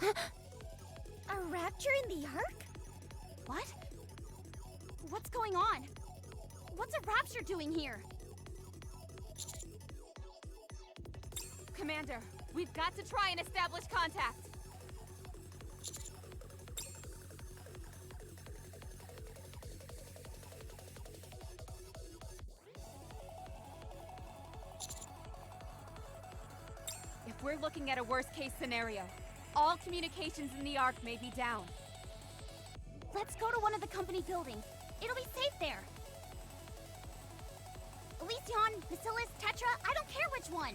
A rapture in the Ark? What? What's going on? What's a rapture doing here? Commander, we've got to try and establish contact. If we're looking at a worst-case scenario, all communications in the Ark may be down. Let's go to one of the company buildings. It'll be safe there. Elysion, Bacillus, Tetra, I don't care which one.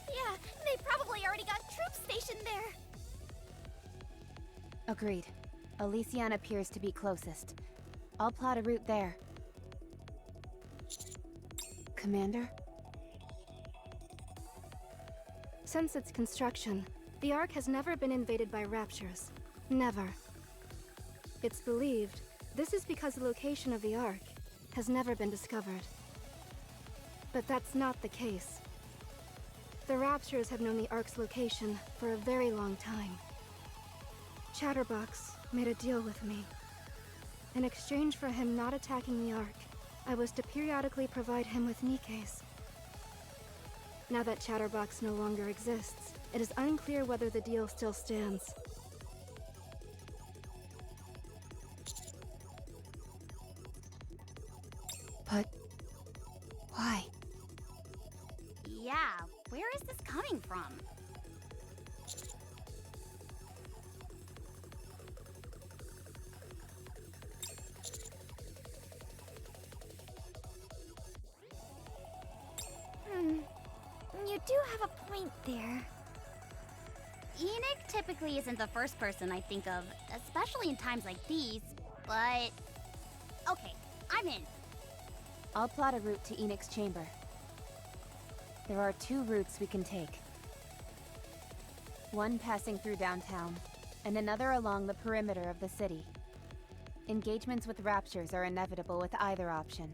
Yeah, they probably already got troops stationed there. Agreed. Elysion appears to be closest. I'll plot a route there. Commander? Since its construction, the Ark has never been invaded by raptures. Never. It's believed this is because the location of the Ark has never been discovered. But that's not the case. The raptures have known the Ark's location for a very long time. Chatterbox made a deal with me. In exchange for him not attacking the Ark, I was to periodically provide him with Nikke's. Now that Chatterbox no longer exists, it is unclear whether the deal still stands. But... why? Yeah, where is this coming from? You do have a point there. ENG typically isn't the first person I think of, especially in times like these, but... Okay, I'm in. I'll plot a route to ENG's chamber. There are 2 routes we can take. One passing through downtown, and another along the perimeter of the city. Engagements with raptures are inevitable with either option.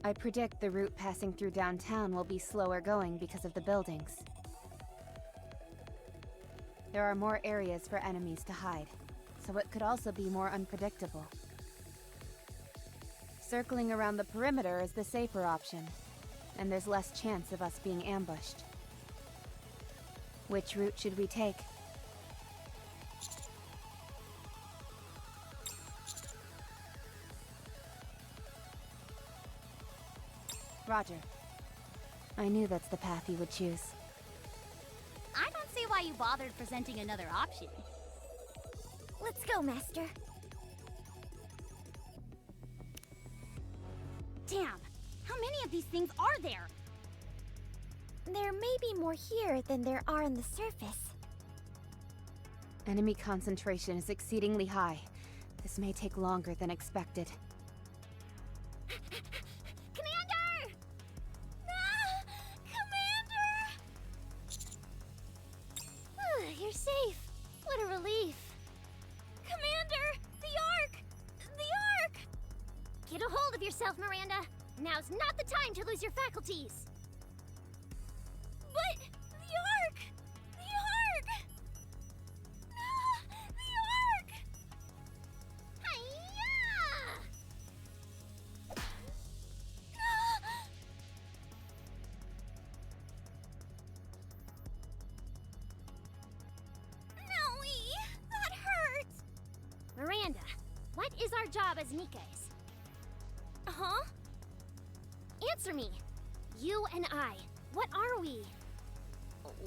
I predict the route passing through downtown will be slower going because of the buildings. There are more areas for enemies to hide, so it could also be more unpredictable. Circling around the perimeter is the safer option, and there's less chance of us being ambushed. Which route should we take? Roger. I knew that's the path you would choose. I don't see why you bothered presenting another option. Let's go, Master. Damn! How many of these things are there? There may be more here than there are on the surface. Enemy concentration is exceedingly high. This may take longer than expected. Commander! Ah! Commander! You're safe. What a relief. Commander! The Ark! The Ark! Get a hold of yourself, Miranda. Now's not the time to lose your faculties. But the Ark! The Ark! Ah, the Ark! Hi-ya! Noe, that hurts. Miranda, what is our job as Nikke's? Huh? Answer me. You and I, what are we?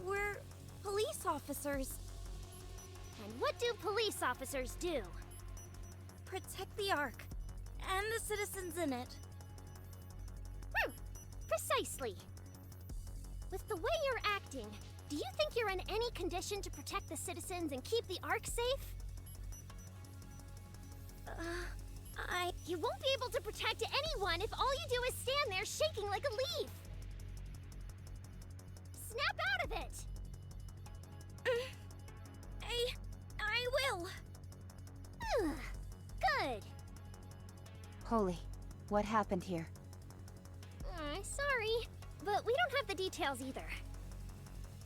We're police officers. And what do police officers do? Protect the Ark and the citizens in it. Precisely. With the way you're acting, do you think you're in any condition to protect the citizens and keep the Ark safe? You won't be able to protect anyone if all you do is stand there shaking like a leaf. Snap out of it! I will. Good. Holy, what happened here? Sorry, but we don't have the details either.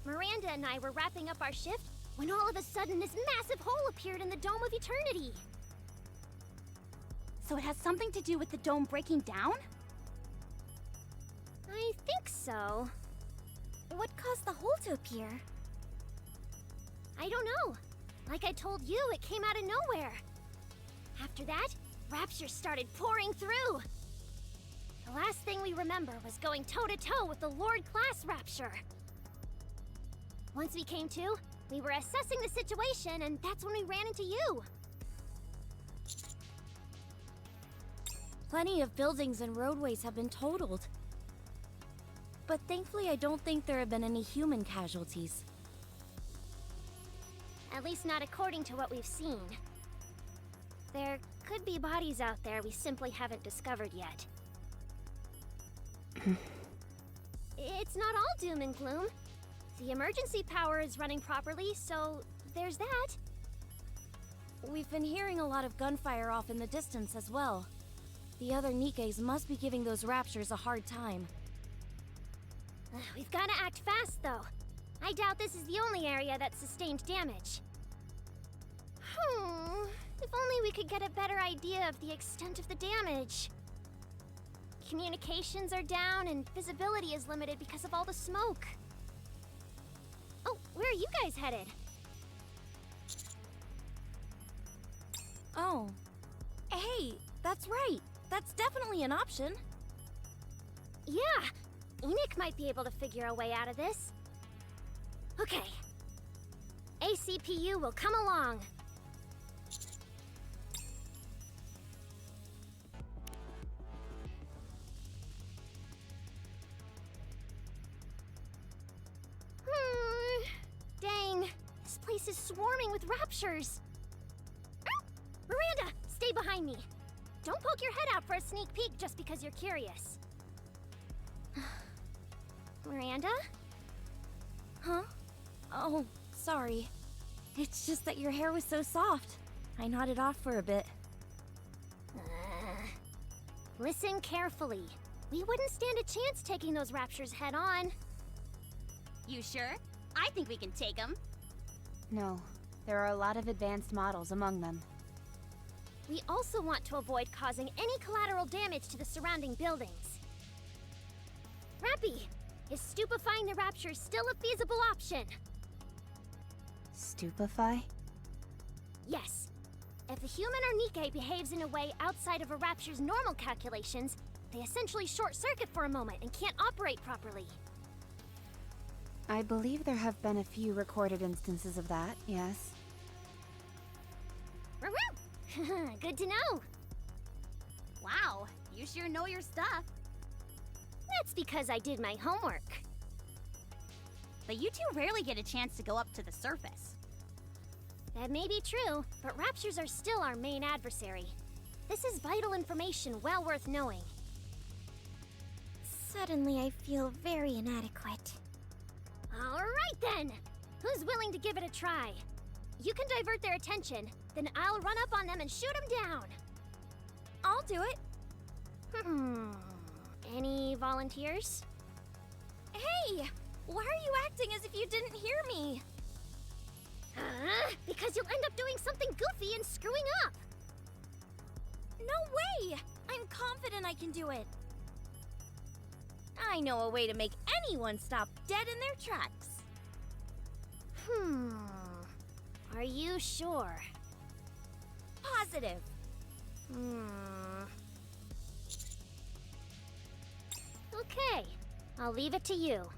Miranda, Miranda and I were wrapping up our shift when all of a sudden this massive hole appeared in the Dome of Eternity. So it has something to do with the dome breaking down? I think so. What caused the hole to appear? I don't know. Like I told you, it came out of nowhere. After that, raptures started pouring through. The last thing we remember was going toe-to-toe with the Lord-class rapture. Once we came to, we were assessing the situation, and that's when we ran into you. Plenty of buildings and roadways have been totaled. But thankfully, I don't think there have been any human casualties. At least not according to what we've seen. There could be bodies out there we simply haven't discovered yet. It's not all doom and gloom. The emergency power is running properly, so there's that. We've been hearing a lot of gunfire off in the distance as well. The other Nikkes must be giving those raptures a hard time. We've got to act fast, though. I doubt this is the only area that sustained damage. If only we could get a better idea of the extent of the damage. Communications are down and visibility is limited because of all the smoke. Oh, where are you guys headed? Oh. Hey, that's right. That's definitely an option. Yeah, Enoch might be able to figure a way out of this. Okay. A.C.P.U. will come along. Dang, this place is swarming with raptures. Miranda, stay behind me. Don't poke your head out for a sneak peek just because you're curious. Miranda? Huh? Oh, sorry. It's just that your hair was so soft. I nodded off for a bit. Listen carefully. We wouldn't stand a chance taking those raptures head on. You sure? I think we can take them. No, there are a lot of advanced models among them. We also want to avoid causing any collateral damage to the surrounding buildings. Rappy, is stupefying the raptures still a feasible option? Stupefy? Yes. If a human or Nikke behaves in a way outside of a rapture's normal calculations, they essentially short-circuit for a moment and can't operate properly. I believe there have been a few recorded instances of that, yes. Good to know. Wow, you sure know your stuff. That's because I did my homework. But you two rarely get a chance to go up to the surface. That may be true, but raptures are still our main adversary. This is vital information well worth knowing. Suddenly, I feel very inadequate. All right then! Who's willing to give it a try? You can divert their attention, then I'll run up on them and shoot them down. I'll do it. Any volunteers? Hey! Why are you acting as if you didn't hear me? Because you'll end up doing something goofy and screwing up. No way! I'm confident I can do it. I know a way to make anyone stop dead in their tracks. Are you sure? Positive. Okay, I'll leave it to you.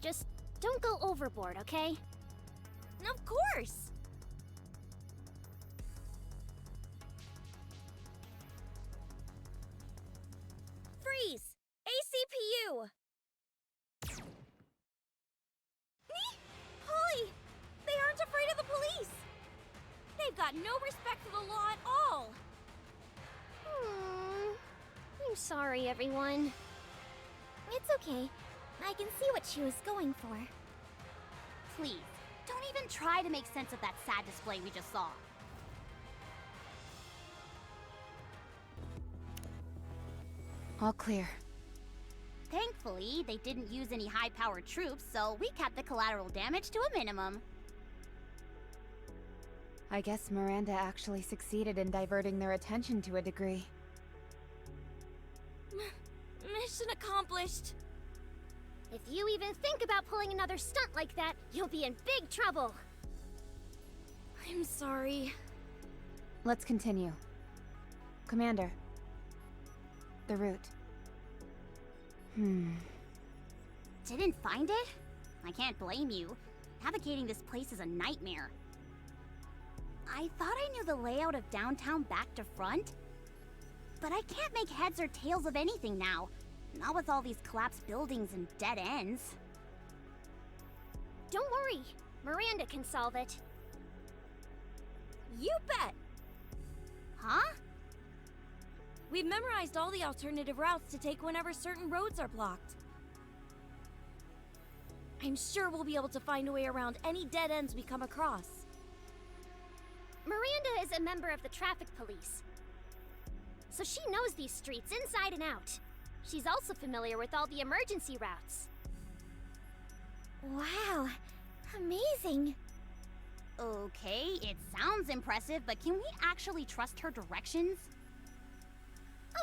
Just don't go overboard, okay? Of course! Freeze! A.C.P.U. Polly! They aren't afraid of the police! They've got no respect for the law at all! I'm sorry, everyone. It's okay. I can see what she was going for. Please, don't even try to make sense of that sad display we just saw. All clear. Thankfully, they didn't use any high-powered troops, so we kept the collateral damage to a minimum. I guess Miranda actually succeeded in diverting their attention to a degree. Mission accomplished. If you even think about pulling another stunt like that, you'll be in big trouble. I'm sorry. Let's continue. Commander. The route. Didn't find it? I can't blame you. Navigating this place is a nightmare. I thought I knew the layout of downtown back to front, but I can't make heads or tails of anything now. Not with all these collapsed buildings and dead ends. Don't worry, Miranda can solve it. You bet! Huh? We've memorized all the alternative routes to take whenever certain roads are blocked. I'm sure we'll be able to find a way around any dead ends we come across. Miranda is a member of the traffic police, so she knows these streets inside and out. She's also familiar with all the emergency routes. Wow, amazing. Okay, it sounds impressive, but can we actually trust her directions?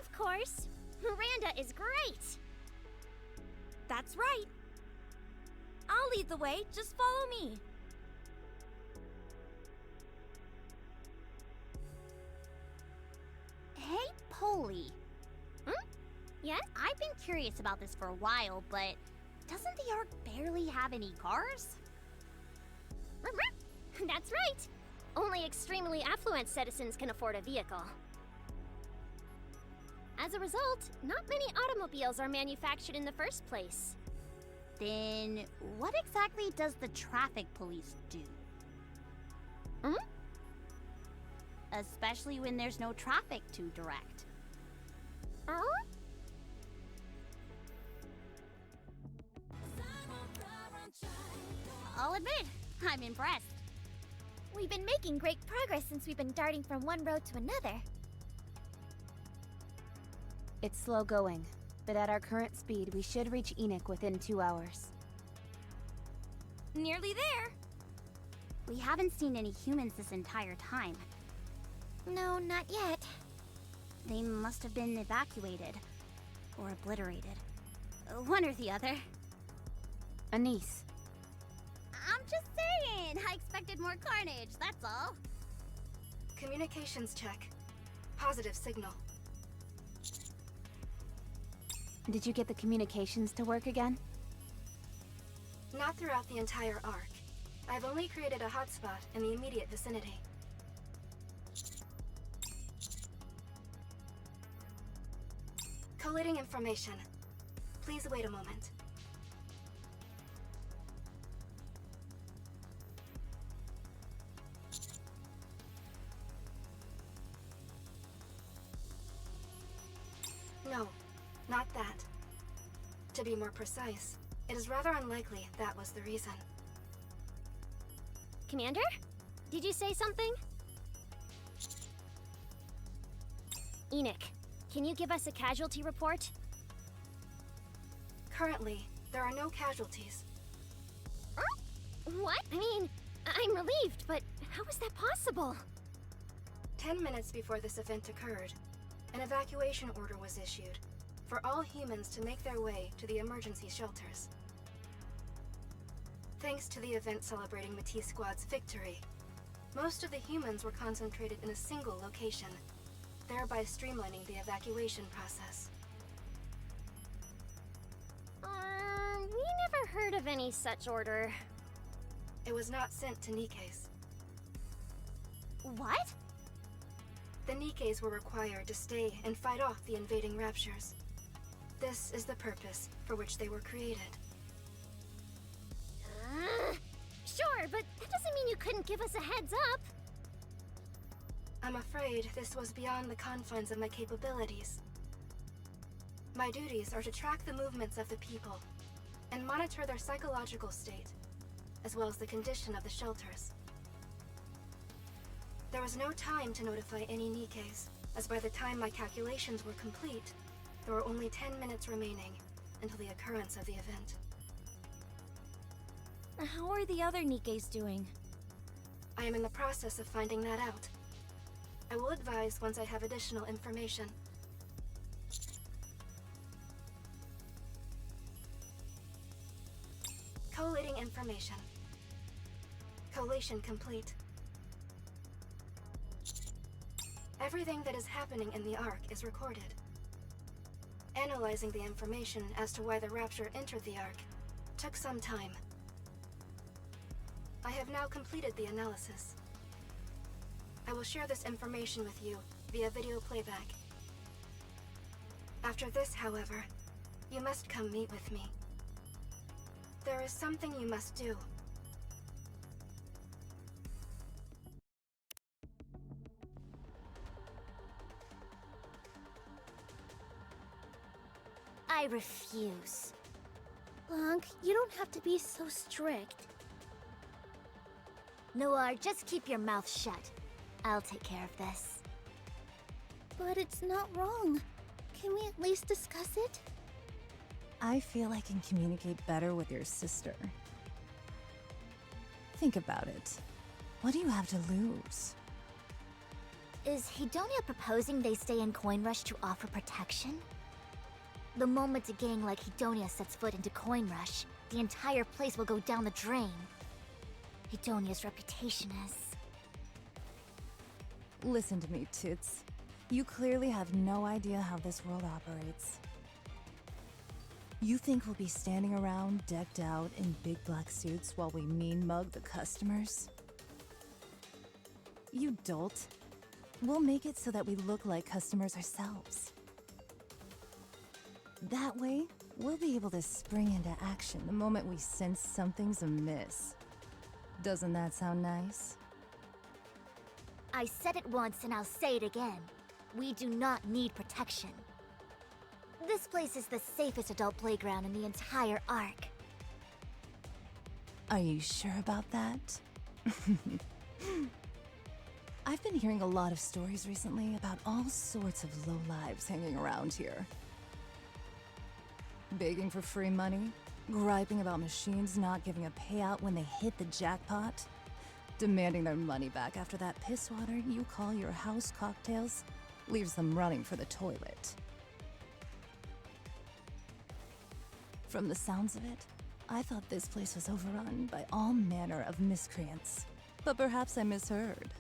Of course. Miranda is great. That's right. I'll lead the way, just follow me. Hey, Poli. Yes? I've been curious about this for a while, but doesn't the Ark barely have any cars? That's right. Only extremely affluent citizens can afford a vehicle. As a result, not many automobiles are manufactured in the first place. Then what exactly does the traffic police do? Especially when there's no traffic to direct. I'll admit, I'm impressed. We've been making great progress since we've been darting from one road to another. It's slow going, but at our current speed, we should reach Enoch within 2 hours. Nearly there. We haven't seen any humans this entire time. No, not yet. They must have been evacuated. Or obliterated. One or the other. Anise. I'm just saying! I expected more carnage, that's all. Communications check. Positive signal. Did you get the communications to work again? Not throughout the entire arc. I've only created a hotspot in the immediate vicinity. Collating information. Please wait a moment. No, not that. To be more precise, it is rather unlikely that was the reason. Commander? Did you say something? Enoch, can you give us a casualty report? Currently, there are no casualties. What? I mean, I'm relieved, but how is that possible? 10 minutes before this event occurred, an evacuation order was issued for all humans to make their way to the emergency shelters. Thanks to the event celebrating Matisse Squad's victory, most of the humans were concentrated in a single location, thereby streamlining the evacuation process. We never heard of any such order. It was not sent to Nikke's. What? The Nikkes were required to stay and fight off the invading Raptures. This is the purpose for which they were created. Sure, but that doesn't mean you couldn't give us a heads up. I'm afraid this was beyond the confines of my capabilities. My duties are to track the movements of the people and monitor their psychological state, as well as the condition of the shelters. There was no time to notify any Nikkes, as by the time my calculations were complete, there were only 10 minutes remaining, into the occurrence of the event. How are the other Nikkes doing? I am in the process of finding that out. I will advise once I have additional information. Collating information. Collation complete. Everything that is happening in the Ark is recorded. Analyzing the information as to why the Rapture entered the Ark took some time. I have now completed the analysis. I will share this information with you via video playback. After this, however, you must come meet with me. There is something you must do. I refuse. Blanc, you don't have to be so strict. Noir, just keep your mouth shut. I'll take care of this. But it's not wrong. Can we at least discuss it? I feel I can communicate better with your sister. Think about it. What do you have to lose? Is Hedonia proposing they stay in Coin Rush to offer protection? The moment a gang like Hedonia sets foot into Coin Rush, the entire place will go down the drain. Hedonia's reputation is... Listen to me, Toots. You clearly have no idea how this world operates. You think we'll be standing around, decked out in big black suits while we mean mug the customers? You dolt. We'll make it so that we look like customers ourselves. That way, we'll be able to spring into action the moment we sense something's amiss. Doesn't that sound nice? I said it once and I'll say it again. We do not need protection. This place is the safest adult playground in the entire Ark. Are you sure about that? I've been hearing a lot of stories recently about all sorts of lowlives hanging around here. Begging for free money, griping about machines not giving a payout when they hit the jackpot, demanding their money back after that piss water you call your house cocktails leaves them running for the toilet. From the sounds of it, I thought this place was overrun by all manner of miscreants, but perhaps I misheard.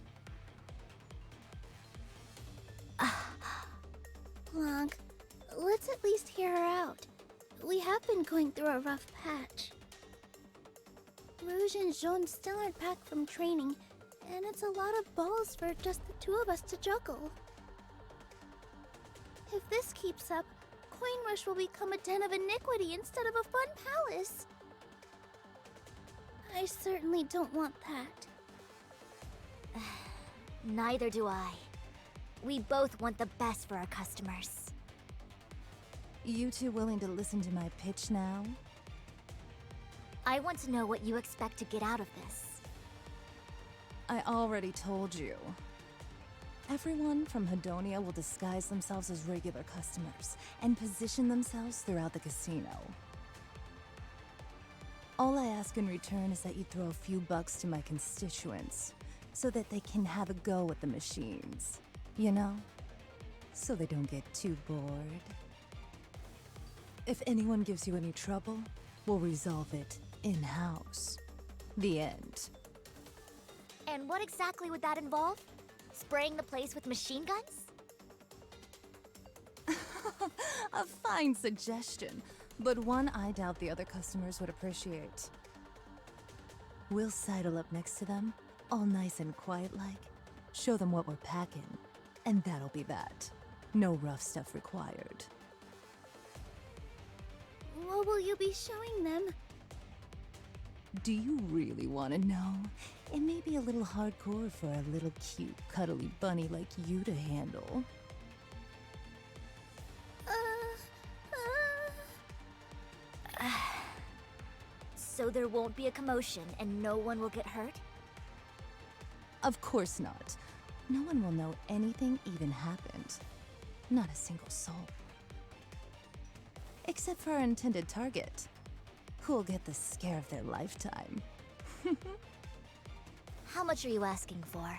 Blanc, let's at least hear her out. We have been going through a rough patch. Rouge and Jaune still aren't back from training, and it's a lot of balls for just the two of us to juggle. If this keeps up, Coin Rush will become a den of iniquity instead of a fun palace. I certainly don't want that. Neither do I. We both want the best for our customers. You two willing to listen to my pitch now? I want to know what you expect to get out of this. I already told you. Everyone from Hedonia will disguise themselves as regular customers and position themselves throughout the casino. All I ask in return is that you throw a few bucks to my constituents so that they can have a go at the machines, you know? So they don't get too bored. If anyone gives you any trouble, we'll resolve it in-house. The end. And what exactly would that involve? Spraying the place with machine guns? A fine suggestion, but one I doubt the other customers would appreciate. We'll sidle up next to them, all nice and quiet-like, show them what we're packing, and that'll be that. No rough stuff required. What will you be showing them? Do you really want to know? It may be a little hardcore for a little cute, cuddly bunny like you to handle. So there won't be a commotion and no one will get hurt? Of course not. No one will know anything even happened. Not a single soul. Except for our intended target, who'll get the scare of their lifetime. How much are you asking for?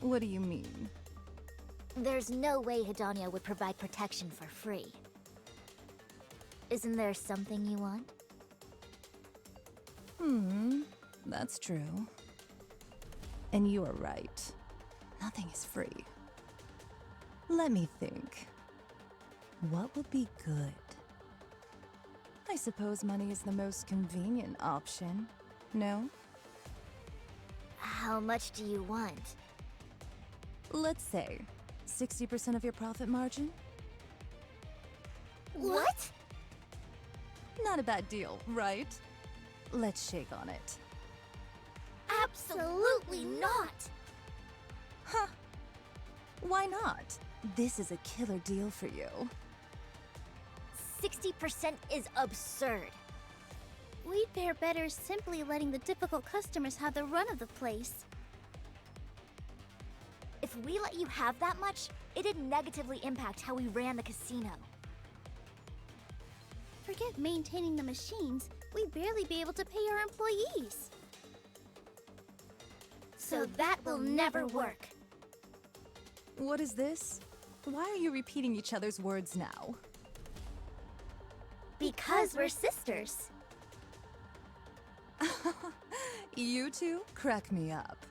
What do you mean? There's no way Hedania would provide protection for free. Isn't there something you want? That's true. And you are right. Nothing is free. Let me think. What would be good? I suppose money is the most convenient option, no? How much do you want? Let's say 60% of your profit margin? What? Not a bad deal, right? Let's shake on it. Absolutely not! Huh. Why not? This is a killer deal for you. 60% is absurd. We'd fare better simply letting the difficult customers have the run of the place. If we let you have that much, it'd negatively impact how we ran the casino. Forget maintaining the machines, we'd barely be able to pay our employees. So that will never work. What is this? Why are you repeating each other's words now? Because we're sisters. You two crack me up.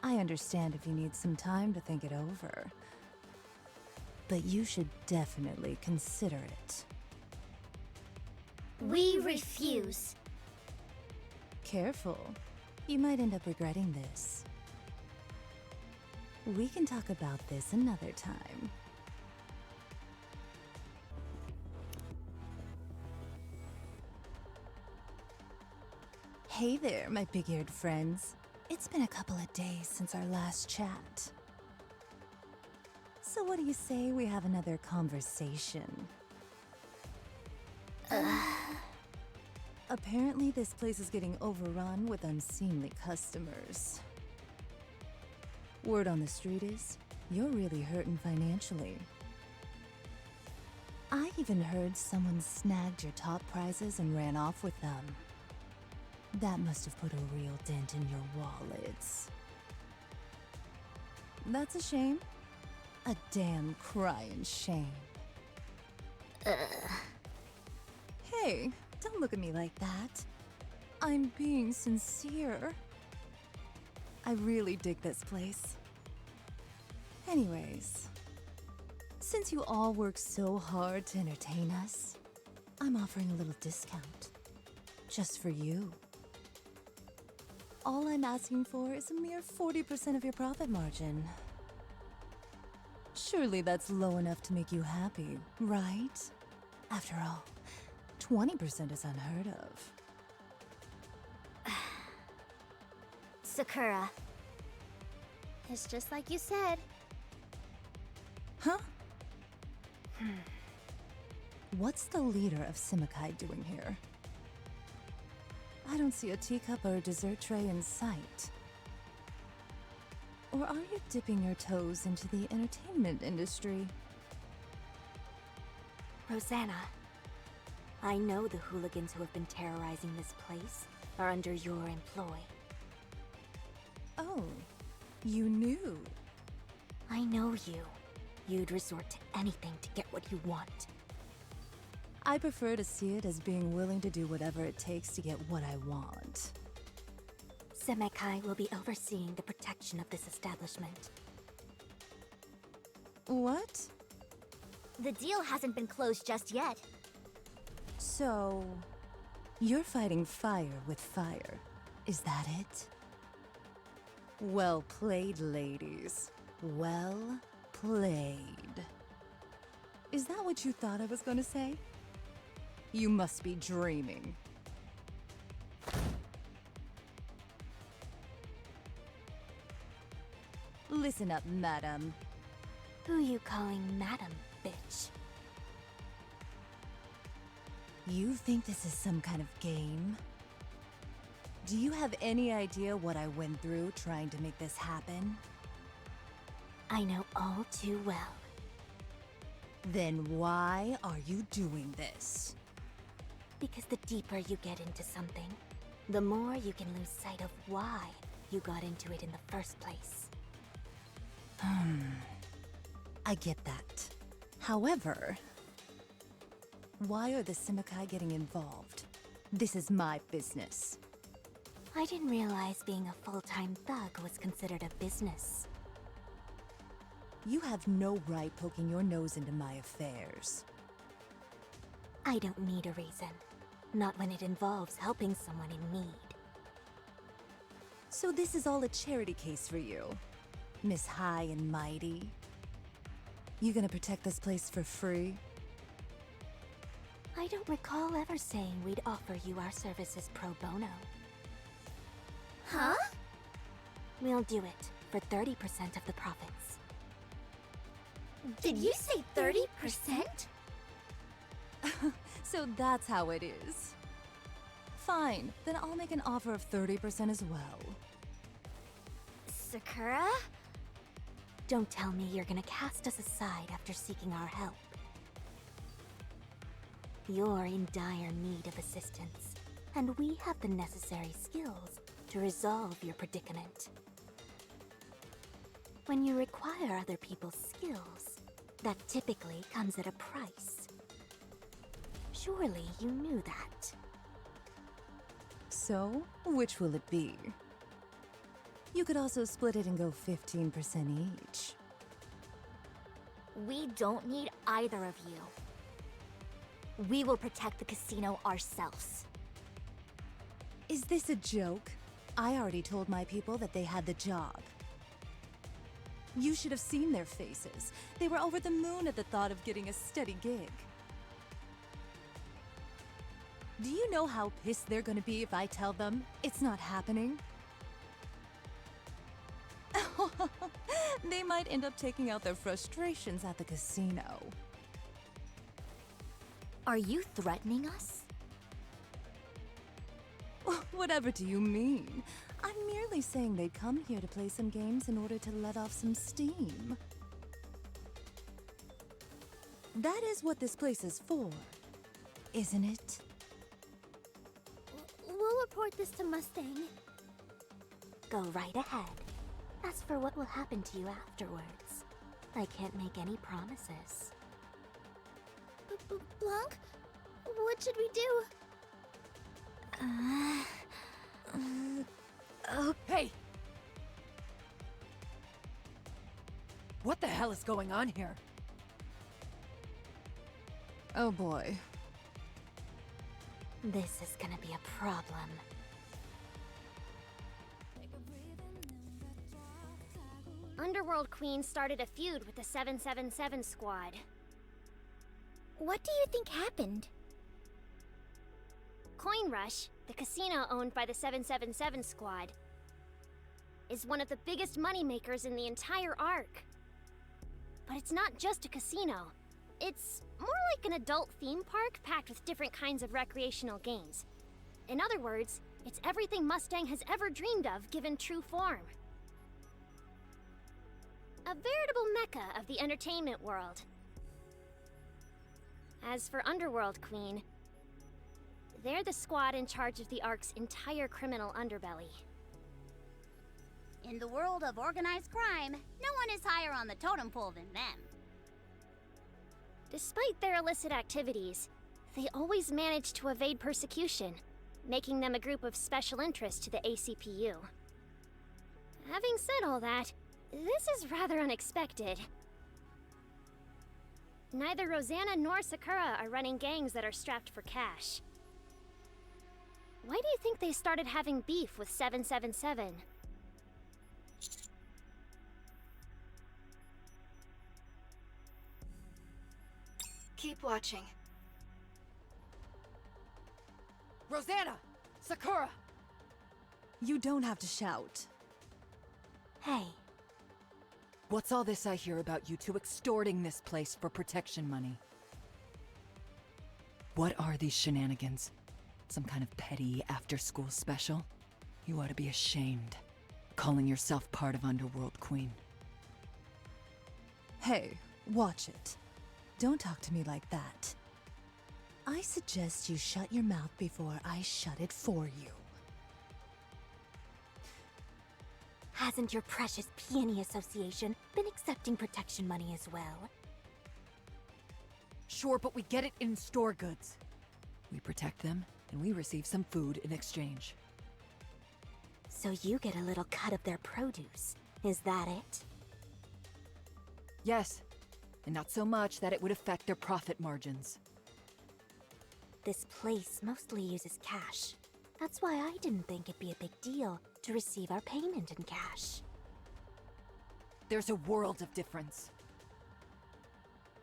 I understand if you need some time to think it over. But you should definitely consider it. We refuse. Careful. You might end up regretting this. We can talk about this another time. Hey there, my big-eared friends. It's been a couple of days since our last chat. So what do you say we have another conversation? Apparently this place is getting overrun with unseemly customers. Word on the street is, you're really hurting financially. I even heard someone snagged your top prizes and ran off with them. That must have put a real dent in your wallets. That's a shame. A damn crying shame. Hey, don't look at me like that. I'm being sincere. I really dig this place. Anyways, since you all work so hard to entertain us, I'm offering a little discount. Just for you. All I'm asking for is a mere 40% of your profit margin. Surely that's low enough to make you happy, right? After all, 20% is unheard of. Sakura. It's just like you said. Huh? What's the leader of Simikai doing here? I don't see a teacup or a dessert tray in sight. Or are you dipping your toes into the entertainment industry? Rosanna, I know the hooligans who have been terrorizing this place are under your employ. Oh, you knew. I know you. You'd resort to anything to get what you want. I prefer to see it as being willing to do whatever it takes to get what I want. Simikai will be overseeing the protection of this establishment. What? The deal hasn't been closed just yet. So, you're fighting fire with fire. Is that it? Well played, ladies. Well played. Is that what you thought I was gonna say? You must be dreaming. Listen up, madam. Who you calling madam, bitch? You think this is some kind of game? Do you have any idea what I went through trying to make this happen? I know all too well. Then why are you doing this? Because the deeper you get into something, the more you can lose sight of why you got into it in the first place. I get that. However, why are the Simikai getting involved? This is my business. I didn't realize being a full-time thug was considered a business. You have no right poking your nose into my affairs. I don't need a reason. Not when it involves helping someone in need. So this is all a charity case for you, Miss High and Mighty? You gonna protect this place for free? I don't recall ever saying we'd offer you our services pro bono. Huh? We'll do it for 30% of the profits. Did you say 30%? So that's how it is. Fine, then I'll make an offer of 30% as well. Sakura? Don't tell me you're gonna cast us aside after seeking our help. You're in dire need of assistance, and we have the necessary skills to resolve your predicament. When you require other people's skills, that typically comes at a price. Surely you knew that. So, which will it be? You could also split it and go 15% each. We don't need either of you. We will protect the casino ourselves. Is this a joke? I already told my people that they had the job. You should have seen their faces. They were over the moon at the thought of getting a steady gig. Do you know how pissed they're gonna be if I tell them it's not happening? They might end up taking out their frustrations at the casino. Are you threatening us? Whatever do you mean? I'm merely saying they'd come here to play some games in order to let off some steam. That is what this place is for, isn't it? We'll report this to Mustang. Go right ahead. As for what will happen to you afterwards, I can't make any promises. Blanc? What should we do? Hey! What the hell is going on here? Oh boy. This is gonna be a problem. Underworld Queen started a feud with the 777 squad. What do you think happened? Coin Rush, the casino owned by the 777 squad, is one of the biggest moneymakers in the entire arc. But it's not just a casino. It's more like an adult theme park packed with different kinds of recreational games. In other words, it's everything Mustang has ever dreamed of given true form. A veritable mecca of the entertainment world. As for Underworld Queen, they're the squad in charge of the Ark's entire criminal underbelly. In the world of organized crime, no one is higher on the totem pole than them. Despite their illicit activities, they always manage to evade persecution, making them a group of special interest to the A.C.P.U. Having said all that, this is rather unexpected. Neither Rosanna nor Sakura are running gangs that are strapped for cash. Why do you think they started having beef with 777? Keep watching. Rosanna! Sakura! You don't have to shout. Hey, What's all this I hear about you two extorting this place for protection money? What are these shenanigans? Some kind of petty after-school special? You ought to be ashamed, calling yourself part of Underworld Queen. Hey, watch it. Don't talk to me like that. I suggest you shut your mouth before I shut it for you. Hasn't your precious Peony Association been accepting protection money as well? Sure, but we get it in store goods. We protect them, and we receive some food in exchange. So you get a little cut of their produce. Is that it? Yes, and not so much that it would affect their profit margins. This place mostly uses cash. That's why I didn't think it'd be a big deal to receive our payment in cash. There's a world of difference.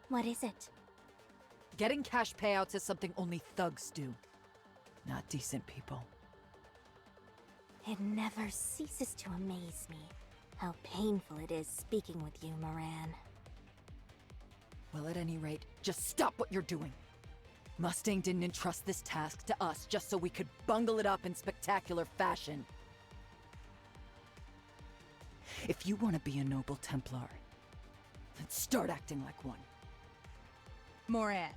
What is it? Getting cash payouts is something only thugs do, not decent people. It never ceases to amaze me how painful it is speaking with you, Moran. Well, at any rate, just stop what you're doing. Mustang didn't entrust this task to us just so we could bungle it up in spectacular fashion. If you want to be a noble Templar, then start acting like one. Moran,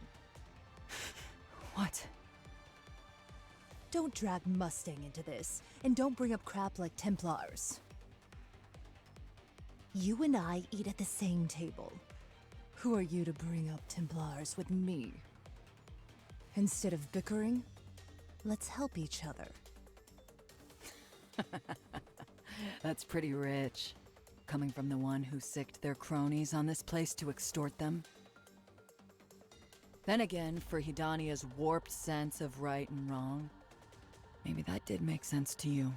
What? don't drag Mustang into this, and don't bring up crap like Templars. You and I eat at the same table. Who are you to bring up Templars with me? Instead of bickering, let's help each other. That's pretty rich. Coming from the one who sicked their cronies on this place to extort them. Then again, for Hidania's warped sense of right and wrong, maybe that did make sense to you.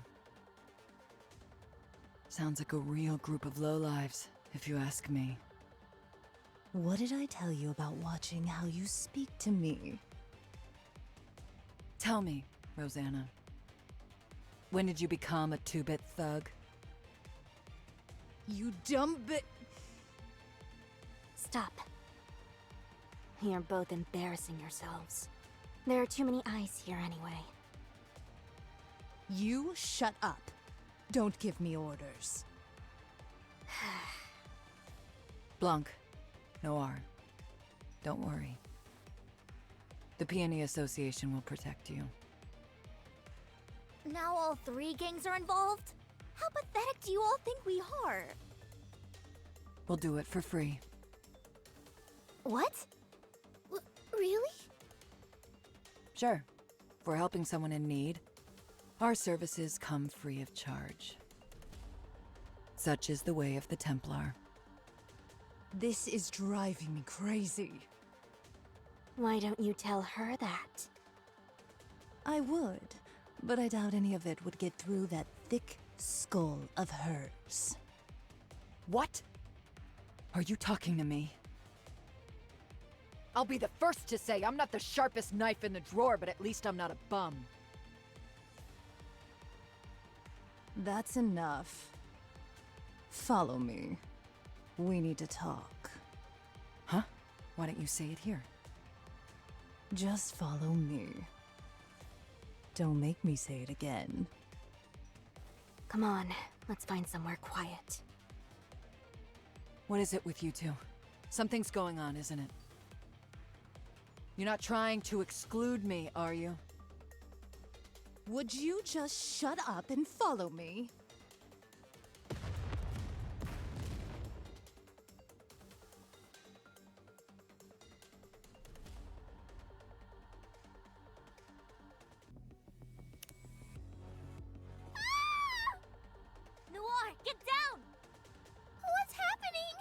Sounds like a real group of lowlives, if you ask me. What did I tell you about watching how you speak to me? Tell me, Rosanna. When did you become a two-bit thug? You dumb bit... Stop. You're both embarrassing yourselves. There are too many eyes here anyway. You shut up. Don't give me orders. Blanc, Noir, don't worry. The Peony Association will protect you. Now all three gangs are involved? How pathetic do you all think we are? We'll do it for free. What? Really? Sure. If we're helping someone in need, our services come free of charge. Such is the way of the Templar. This is driving me crazy. Why don't you tell her that? I would, but I doubt any of it would get through that thick skull of hers. What? Are you talking to me? I'll be the first to say I'm not the sharpest knife in the drawer, but at least I'm not a bum. That's enough. Follow me. We need to talk. Huh? Why don't you say it here? Just follow me. Don't make me say it again. Come on, let's find somewhere quiet. What is it with you two? Something's going on, isn't it? You're not trying to exclude me, are you? Would you just shut up and follow me? Noir, get down! What's happening?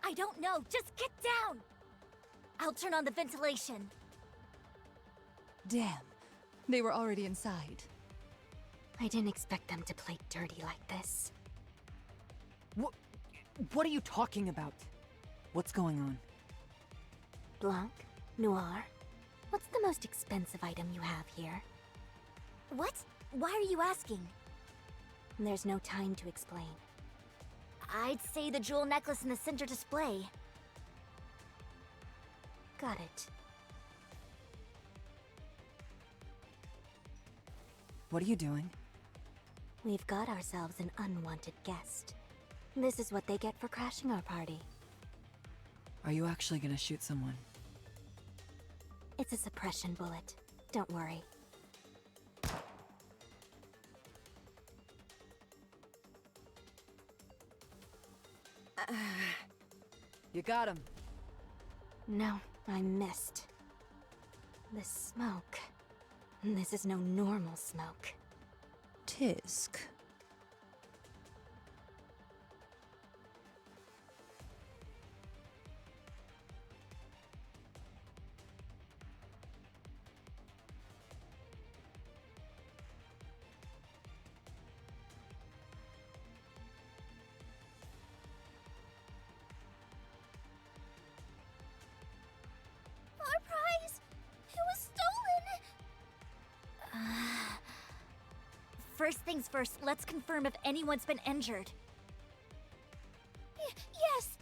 I don't know, just get down! I'll turn on the ventilation. Damn, they were already inside. I didn't expect them to play dirty like this. What are you talking about? What's going on? Blanc, Noir, what's the most expensive item you have here? What? Why are you asking? There's no time to explain. I'd say the jewel necklace in the center display. Got it. What are you doing? We've got ourselves an unwanted guest. This is what they get for crashing our party. Are you actually gonna shoot someone? It's a suppression bullet. Don't worry. You got him. No, I missed. The smoke. This is no normal smoke. Tisk. Our prize! It was stolen! First things first, let's confirm if anyone's been injured. Yes!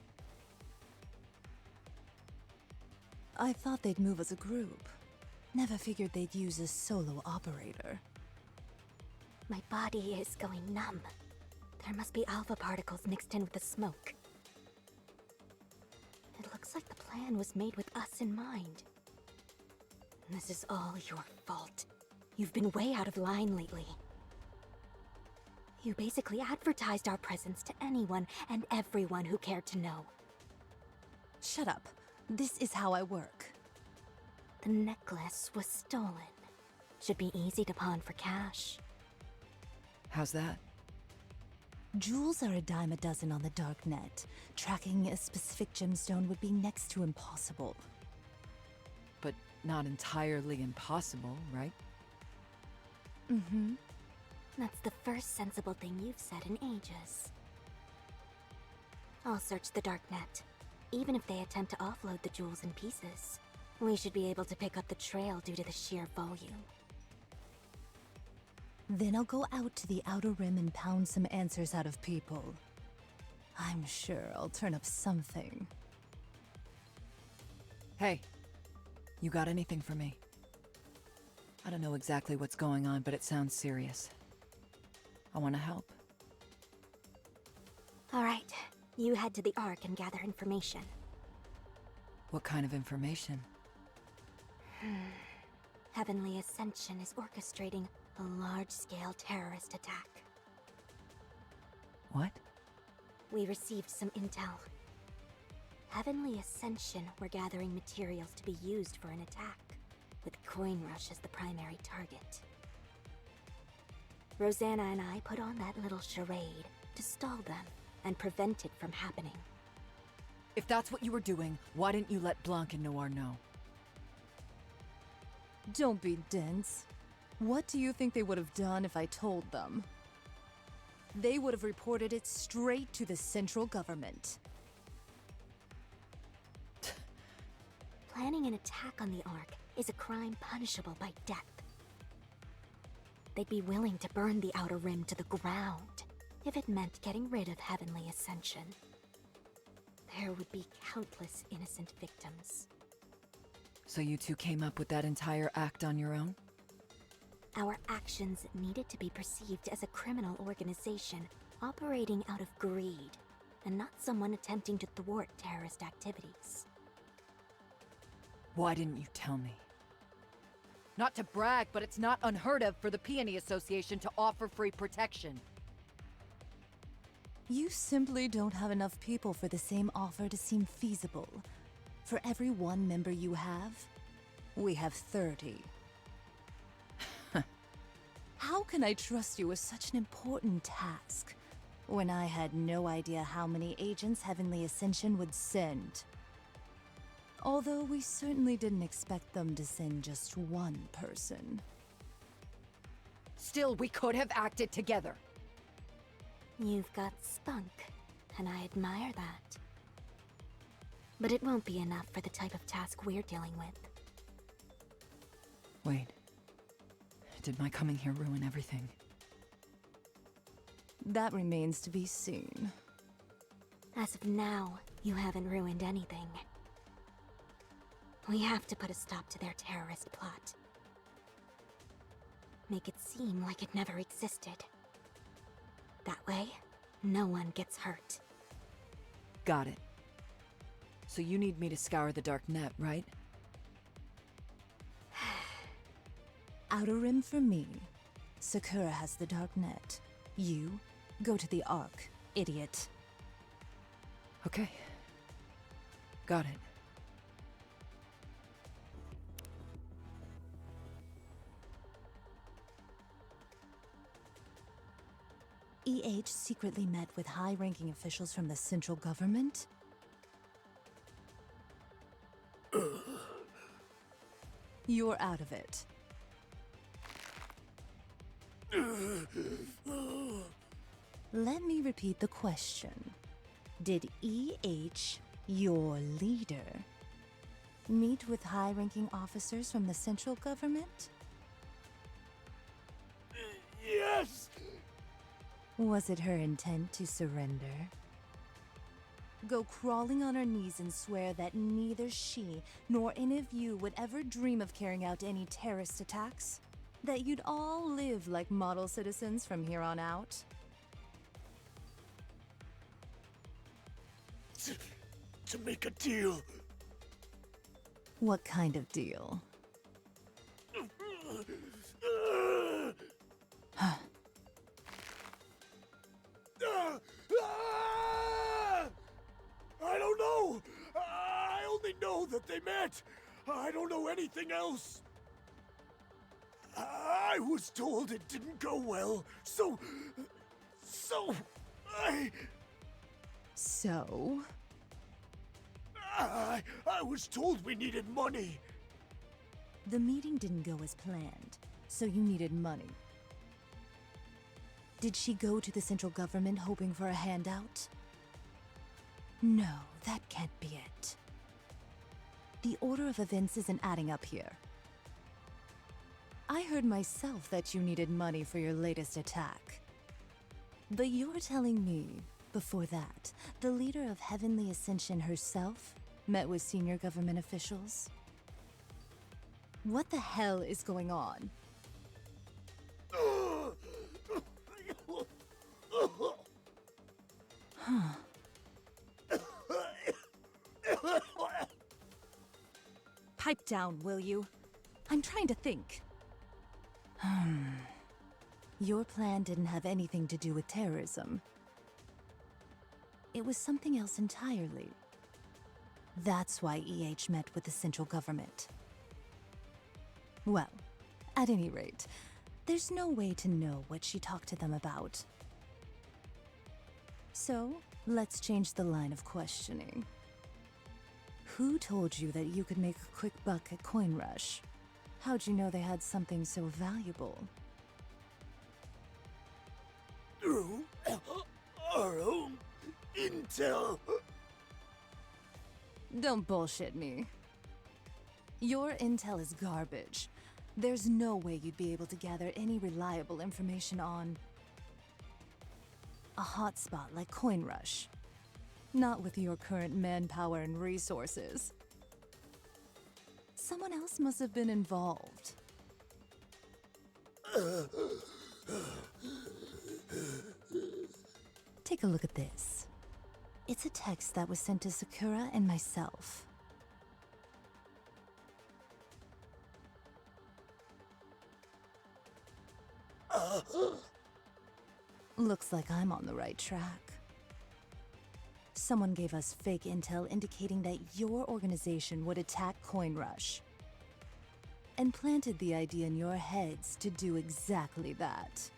I thought they'd move as a group. Never figured they'd use a solo operator. My body is going numb. There must be alpha particles mixed in with the smoke. It looks like the plan was made with us in mind. This is all your fault. You've been way out of line lately. You basically advertised our presence to anyone and everyone who cared to know. Shut up. This is how I work. The necklace was stolen. Should be easy to pawn for cash. How's that? Jewels are a dime a dozen on the dark net. Tracking a specific gemstone would be next to impossible. But not entirely impossible, right? Mm-hmm. That's the first sensible thing you've said in ages. I'll search the darknet. Even if they attempt to offload the jewels in pieces, we should be able to pick up the trail due to the sheer volume. Then I'll go out to the Outer Rim and pound some answers out of people. I'm sure I'll turn up something. Hey, you got anything for me? I don't know exactly what's going on, but it sounds serious. I want to help. All right, you head to the Ark and gather information. What kind of information? Heavenly Ascension is orchestrating a large-scale terrorist attack. What? We received some intel. Heavenly Ascension were gathering materials to be used for an attack, with Coin Rush as the primary target. Rosanna and I put on that little charade to stall them and prevent it from happening. If that's what you were doing, why didn't you let Blanc and Noir know? Don't be dense. What do you think they would have done if I told them? They would have reported it straight to the central government. Planning an attack on the Ark is a crime punishable by death. They'd be willing to burn the Outer Rim to the ground if it meant getting rid of Heavenly Ascension. There would be countless innocent victims. So you two came up with that entire act on your own? Our actions needed to be perceived as a criminal organization operating out of greed, and not someone attempting to thwart terrorist activities. Why didn't you tell me? Not to brag, but it's not unheard of for the Peony Association to offer free protection. You simply don't have enough people for the same offer to seem feasible. For every one member you have, we have 30. How can I trust you with such an important task, when I had no idea how many agents Heavenly Ascension would send? Although we certainly didn't expect them to send just one person. Still, we could have acted together. You've got spunk, and I admire that. But it won't be enough for the type of task we're dealing with. Wait. Did my coming here ruin everything? That remains to be seen. As of now, you haven't ruined anything. We have to put a stop to their terrorist plot. Make it seem like it never existed. That way, no one gets hurt. Got it. So you need me to scour the dark net, right? Outer Rim for me. Sakura has the dark net. You, go to the Ark, idiot. Okay. Got it. EH secretly met with high-ranking officials from the central government? You're out of it. Let me repeat the question. Did EH, your leader, meet with high-ranking officers from the central government? Yes! Was it her intent to surrender? Go crawling on her knees and swear that neither she nor any of you would ever dream of carrying out any terrorist attacks? That you'd all live like model citizens from here on out? To make a deal. What kind of deal? I don't know! I only know that they met! I don't know anything else! I was told it didn't go well, so I was told we needed money. The meeting didn't go as planned, so you needed money. Did she go to the central government hoping for a handout? No, that can't be it. The order of events isn't adding up here. I heard myself that you needed money for your latest attack. But you're telling me, before that, the leader of Heavenly Ascension herself met with senior government officials? What the hell is going on? Huh. Pipe down, will you? I'm trying to think. Your plan didn't have anything to do with terrorism. It was something else entirely. That's why EH met with the central government. Well, at any rate, there's no way to know what she talked to them about. So, let's change the line of questioning. Who told you that you could make a quick buck at Coin Rush? How'd you know they had something so valuable? Through our own intel. Don't bullshit me. Your intel is garbage. There's no way you'd be able to gather any reliable information on a hotspot like Coin Rush. Not with your current manpower and resources. Someone else must have been involved. Take a look at this. It's a text that was sent to Sakura and myself. Looks like I'm on the right track. Someone gave us fake intel indicating that your organization would attack Coin Rush. And planted the idea in your heads to do exactly that.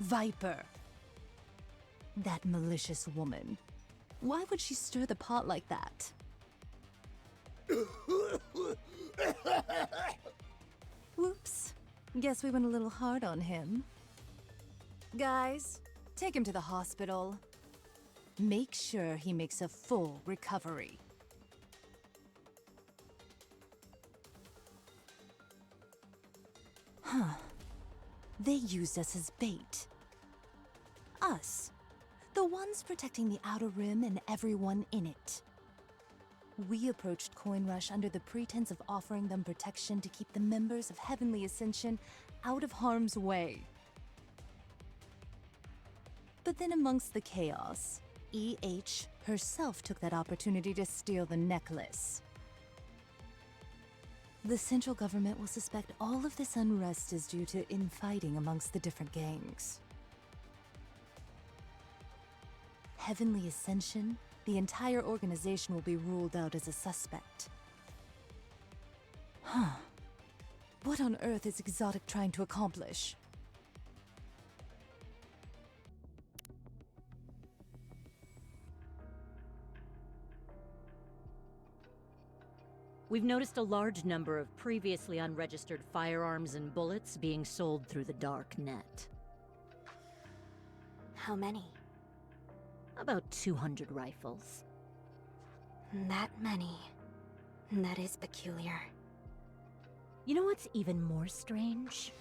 Viper. That malicious woman. Why would she stir the pot like that? Whoops. Guess we went a little hard on him. Guys, take him to the hospital. Make sure he makes a full recovery. Huh. They used us as bait. Us. The ones protecting the Outer Rim and everyone in it. We approached Coin Rush under the pretense of offering them protection to keep the members of Heavenly Ascension out of harm's way. But then amongst the chaos, E.H. herself took that opportunity to steal the necklace. The central government will suspect all of this unrest is due to infighting amongst the different gangs. Heavenly Ascension, the entire organization will be ruled out as a suspect. Huh. What on earth is Exotic trying to accomplish? We've noticed a large number of previously unregistered firearms and bullets being sold through the dark net. How many? About 200 rifles. That many. That is peculiar. You know what's even more strange?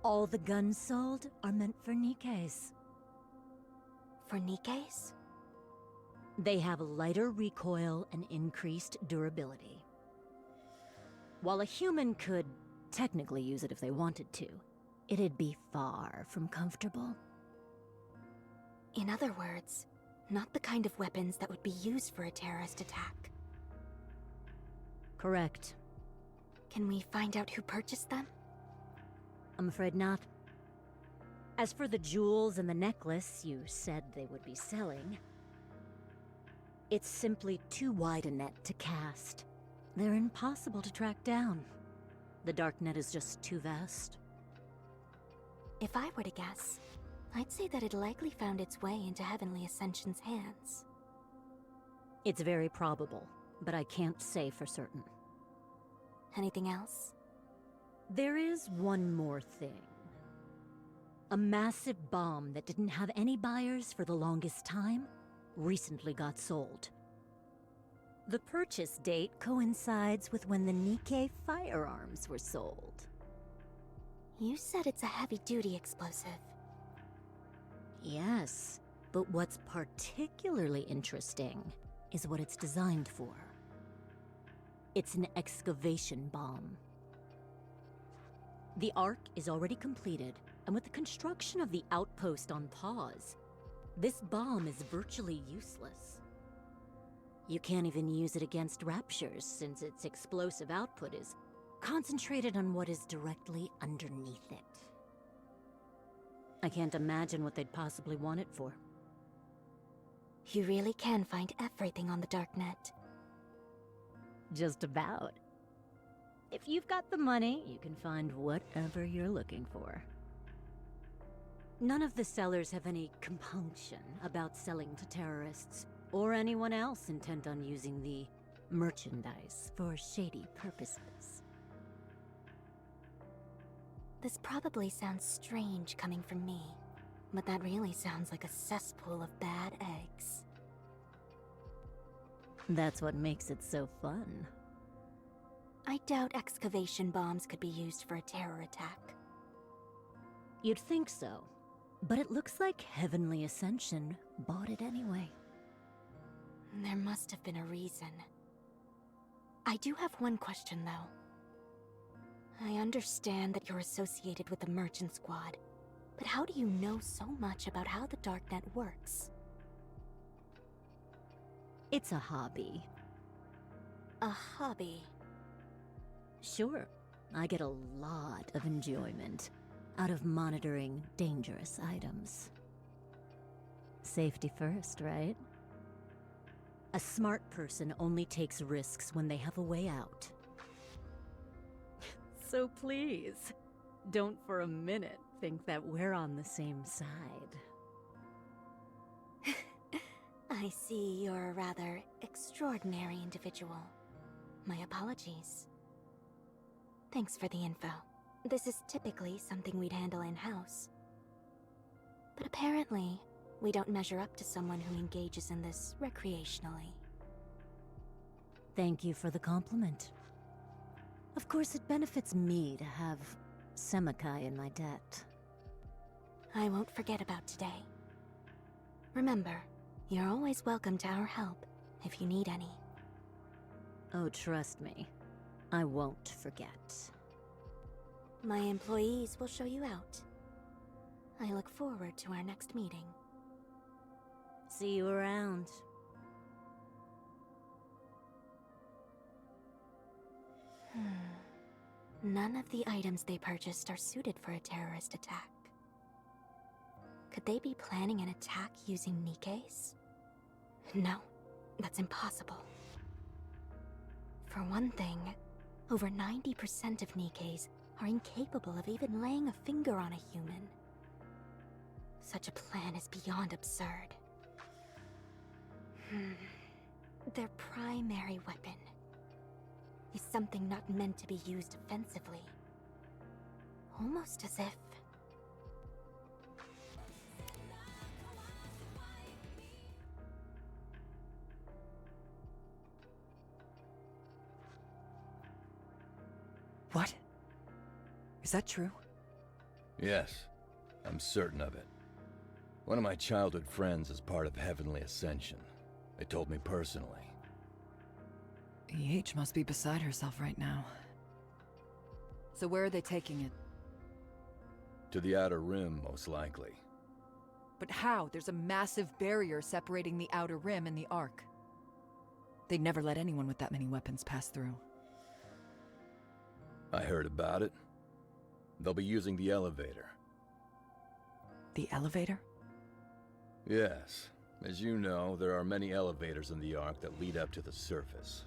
All the guns sold are meant for Nikkes. For Nikke's? They have a lighter recoil and increased durability. While a human could technically use it if they wanted to, it'd be far from comfortable. In other words, not the kind of weapons that would be used for a terrorist attack. Correct. Can we find out who purchased them? I'm afraid not. As for the jewels and the necklace you said they would be selling, it's simply too wide a net to cast. They're impossible to track down. The dark net is just too vast. If I were to guess, I'd say that it likely found its way into Heavenly Ascension's hands. It's very probable, but I can't say for certain. Anything else? There is one more thing. A massive bomb that didn't have any buyers for the longest time recently got sold. The purchase date coincides with when the Nikke firearms were sold. You said it's a heavy-duty explosive. Yes, but what's particularly interesting is what it's designed for. It's an excavation bomb. The Ark is already completed, and with the construction of the outpost on pause, this bomb is virtually useless. You can't even use it against Raptures since its explosive output is concentrated on what is directly underneath it. I can't imagine what they'd possibly want it for. You really can find everything on the darknet. Just about. If you've got the money, you can find whatever you're looking for. None of the sellers have any compunction about selling to terrorists, or anyone else intent on using the merchandise for shady purposes. This probably sounds strange coming from me, but that really sounds like a cesspool of bad eggs. That's what makes it so fun. I doubt excavation bombs could be used for a terror attack. You'd think so, but it looks like Heavenly Ascension bought it anyway. There must have been a reason. I do have one question, though. I understand that you're associated with the Merchant Squad, but how do you know so much about how the Darknet works? It's a hobby. A hobby? Sure, I get a lot of enjoyment out of monitoring dangerous items. Safety first, right? A smart person only takes risks when they have a way out. So please, don't for a minute think that we're on the same side. I see you're a rather extraordinary individual. My apologies. Thanks for the info. This is typically something we'd handle in-house. But apparently, we don't measure up to someone who engages in this recreationally. Thank you for the compliment. Of course, it benefits me to have Semakai in my debt. I won't forget about today. Remember, you're always welcome to our help if you need any. Oh, trust me. I won't forget. My employees will show you out. I look forward to our next meeting. See you around. None of the items they purchased are suited for a terrorist attack. Could they be planning an attack using Nikke's? No, that's impossible. For one thing, over 90% of Nikke's are incapable of even laying a finger on a human. Such a plan is beyond absurd. Their primary weapon is something not meant to be used offensively. Almost as if... What? Is that true? Yes, I'm certain of it. One of my childhood friends is part of Heavenly Ascension. They told me personally. EH must be beside herself right now. So where are they taking it? To the Outer Rim, most likely. But how? There's a massive barrier separating the Outer Rim and the Ark. They'd never let anyone with that many weapons pass through. I heard about it. They'll be using the elevator. The elevator? Yes. As you know, there are many elevators in the Ark that lead up to the surface.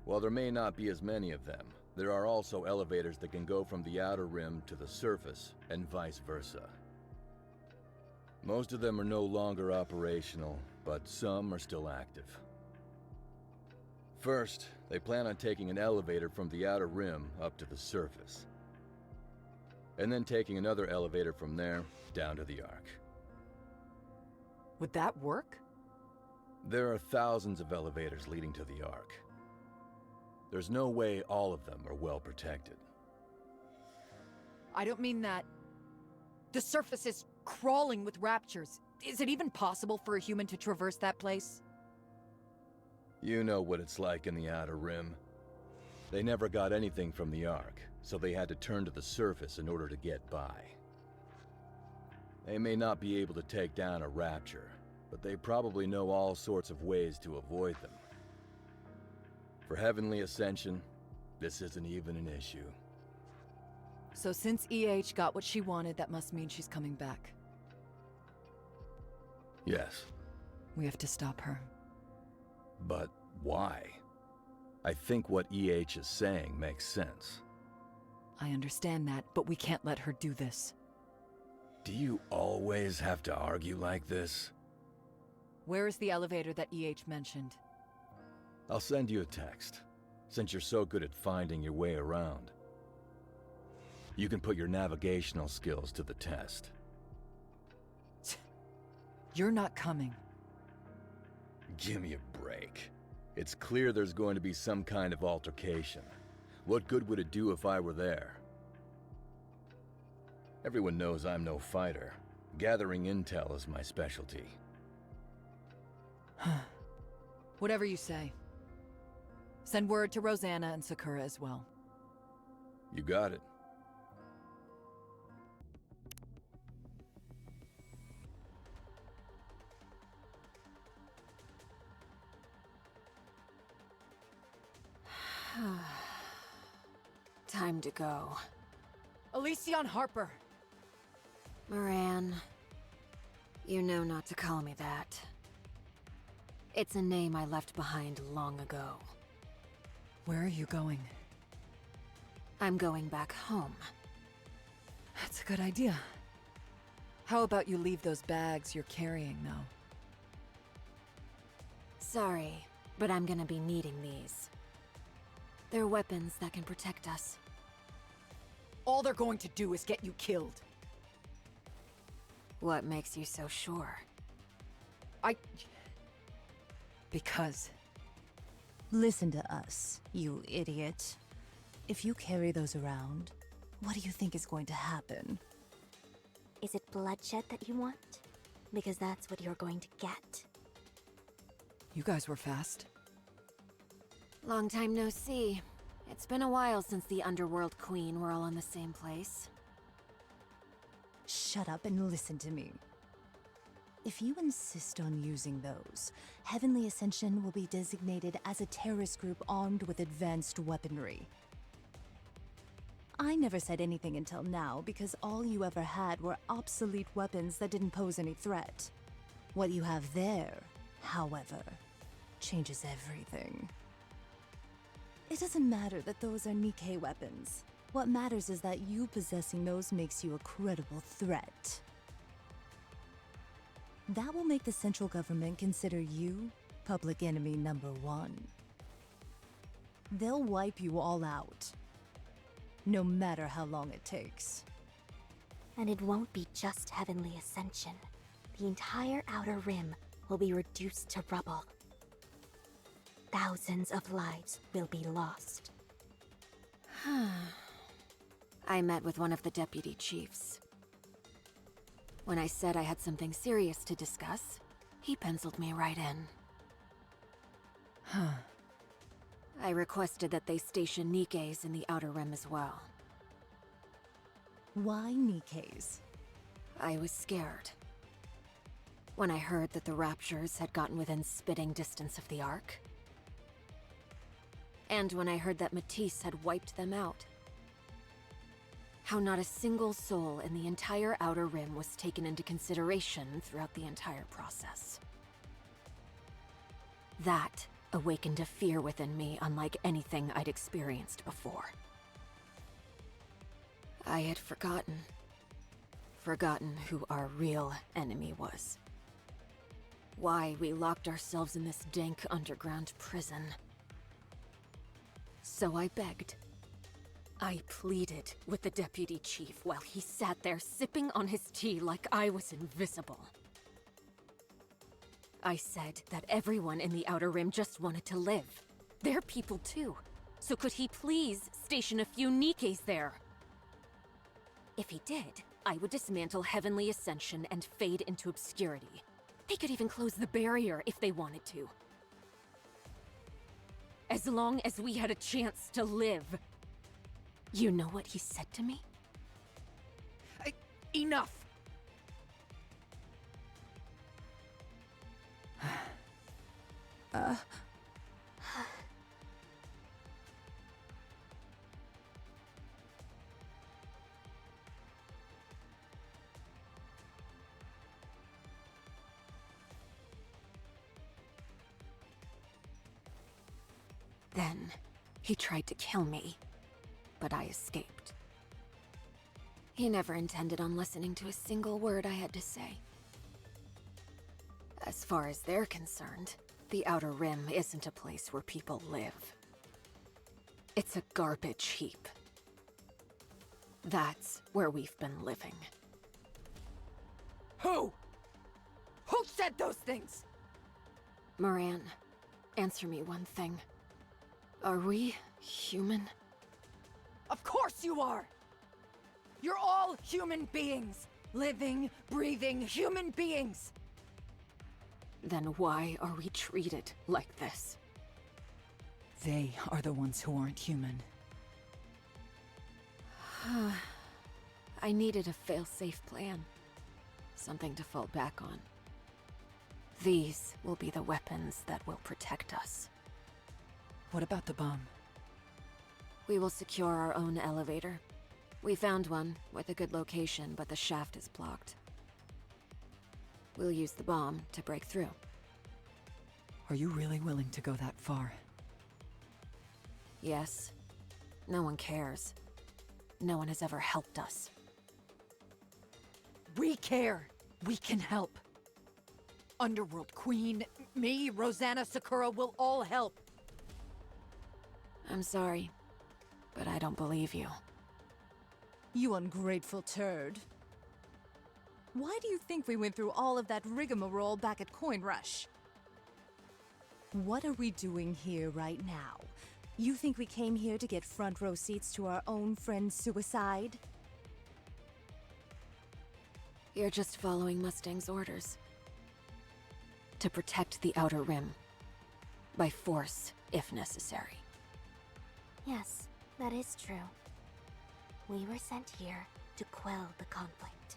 While there may not be as many of them, there are also elevators that can go from the Outer Rim to the surface, and vice versa. Most of them are no longer operational, but some are still active. First, they plan on taking an elevator from the Outer Rim up to the surface. And then taking another elevator from there down to the Ark. Would that work? There are thousands of elevators leading to the Ark. There's no way all of them are well protected. I don't mean that. The surface is crawling with raptures. Is it even possible for a human to traverse that place? You know what it's like in the Outer Rim. They never got anything from the Ark, so they had to turn to the surface in order to get by. They may not be able to take down a rapture, but they probably know all sorts of ways to avoid them. For Heavenly Ascension, this isn't even an issue. So since EH got what she wanted, that must mean she's coming back. Yes. We have to stop her. But why? I think what EH is saying makes sense. I understand that, but we can't let her do this. Do you always have to argue like this? Where is the elevator that EH mentioned? I'll send you a text, since you're so good at finding your way around. You can put your navigational skills to the test. You're not coming. Give me a break. It's clear there's going to be some kind of altercation. What good would it do if I were there? Everyone knows I'm no fighter. Gathering intel is my specialty. Whatever you say. Send word to Rosanna and Sakura as well. You got it. Time to go. Elysion Harper! Moran. You know not to call me that. It's a name I left behind long ago. Where are you going? I'm going back home. That's a good idea. How about you leave those bags you're carrying now? Sorry, but I'm gonna be needing these. They're weapons that can protect us. All they're going to do is get you killed. What makes you so sure? Because... Listen to us, you idiot. If you carry those around, what do you think is going to happen? Is it bloodshed that you want? Because that's what you're going to get. You guys were fast. Long time no see. It's been a while since the Underworld Queen were all in the same place. Shut up and listen to me. If you insist on using those, Heavenly Ascension will be designated as a terrorist group armed with advanced weaponry. I never said anything until now because all you ever had were obsolete weapons that didn't pose any threat. What you have there, however, changes everything. It doesn't matter that those are Nikke weapons. What matters is that you possessing those makes you a credible threat. That will make the central government consider you public enemy #1. They'll wipe you all out, no matter how long it takes. And it won't be just Heavenly Ascension. The entire Outer Rim will be reduced to rubble. Thousands of lives will be lost. I met with one of the deputy chiefs. When I said I had something serious to discuss, he penciled me right in. I requested that they station Nikkes in the Outer Rim as well. Why Nikkes? I was scared. When I heard that the Raptures had gotten within spitting distance of the Ark. And when I heard that Matisse had wiped them out. How not a single soul in the entire Outer Rim was taken into consideration throughout the entire process. That awakened a fear within me unlike anything I'd experienced before. I had forgotten who our real enemy was. Why we locked ourselves in this dank underground prison. So I begged. I pleaded with the deputy chief while he sat there sipping on his tea like I was invisible. I said that everyone in the Outer Rim just wanted to live. They're people too. So could he please station a few Nikkes there? If he did, I would dismantle Heavenly Ascension and fade into obscurity. They could even close the barrier if they wanted to. As long as we had a chance to live. You know what he said to me? Enough! Then, he tried to kill me, but I escaped. He never intended on listening to a single word I had to say. As far as they're concerned, the Outer Rim isn't a place where people live. It's a garbage heap. That's where we've been living. Who? Who said those things? Moran, answer me one thing. Are we human? Of course you are! You're all human beings! Living, breathing human beings! Then why are we treated like this? They are the ones who aren't human. I needed a fail-safe plan. Something to fall back on. These will be the weapons that will protect us. What about the bomb? We will secure our own elevator. We found one with a good location, but the shaft is blocked. We'll use the bomb to break through. Are you really willing to go that far? Yes. No one cares. No one has ever helped us. We care! We can help! Underworld Queen, me, Rosanna, Sakura will all help! I'm sorry, but I don't believe you. You ungrateful turd. Why do you think we went through all of that rigmarole back at Coin Rush? What are we doing here right now? You think we came here to get front row seats to our own friend's suicide? You're just following Mustang's orders. To protect the Outer Rim. By force, if necessary. Yes, that is true. We were sent here to quell the conflict.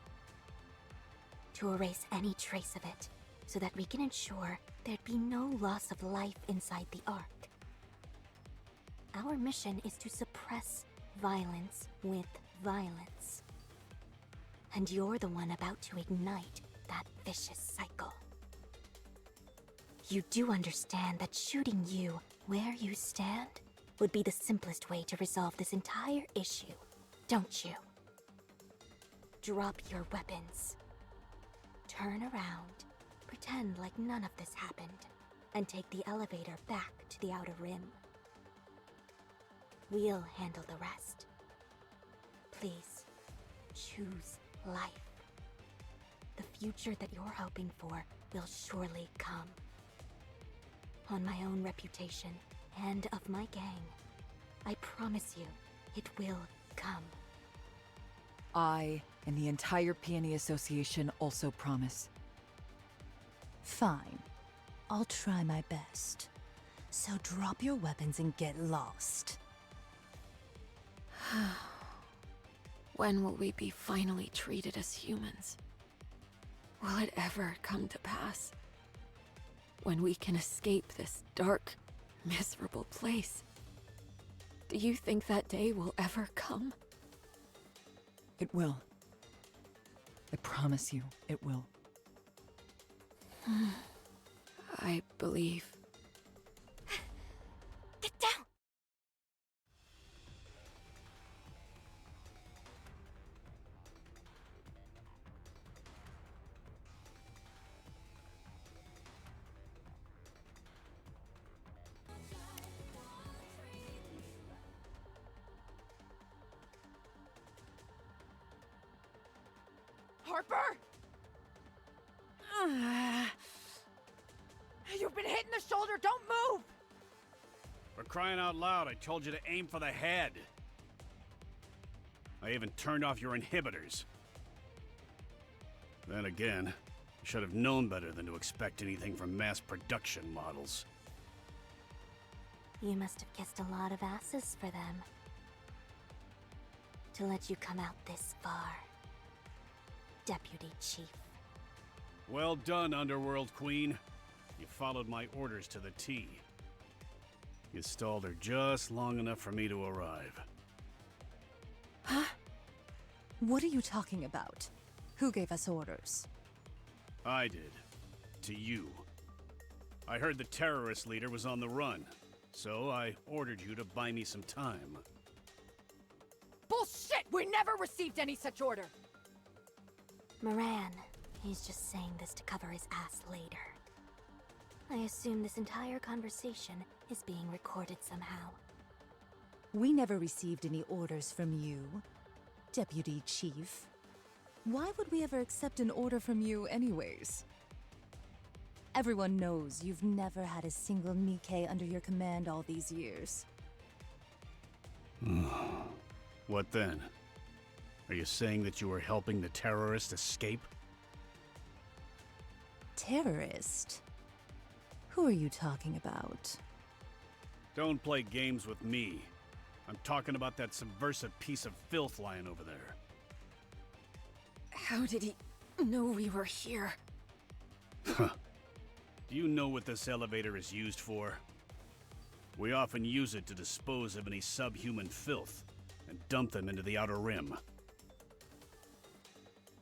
To erase any trace of it, so that we can ensure there'd be no loss of life inside the Ark. Our mission is to suppress violence with violence. And you're the one about to ignite that vicious cycle. You do understand that shooting you where you stand would be the simplest way to resolve this entire issue, don't you? Drop your weapons. Turn around, pretend like none of this happened, and take the elevator back to the Outer Rim. We'll handle the rest. Please, choose life. The future that you're hoping for will surely come. On my own reputation and of my gang, I promise you, it will come. I and the entire Peony Association also promise. Fine. I'll try my best. So drop your weapons and get lost. When will we be finally treated as humans? Will it ever come to pass? When we can escape this dark, miserable place? Do you think that day will ever come? It will. I promise you, it will. I believe. Get down! Harper! You've been hit in the shoulder, don't move! For crying out loud, I told you to aim for the head. I even turned off your inhibitors. Then again, I should have known better than to expect anything from mass production models. You must have kissed a lot of asses for them. To let you come out this far. Deputy Chief. Well done, Underworld Queen. You followed my orders to the T. You stalled her just long enough for me to arrive. Huh? What are you talking about? Who gave us orders? I did. To you. I heard the terrorist leader was on the run, so I ordered you to buy me some time. Bullshit! We never received any such order! Moran, he's just saying this to cover his ass later. I assume this entire conversation is being recorded somehow. We never received any orders from you, Deputy Chief. Why would we ever accept an order from you anyways? Everyone knows you've never had a single Nikke under your command all these years. What then? Are you saying that you were helping the terrorist escape? Terrorist? Who are you talking about? Don't play games with me. I'm talking about that subversive piece of filth lying over there. How did he know we were here? Huh. Do you know what this elevator is used for? We often use it to dispose of any subhuman filth and dump them into the Outer Rim.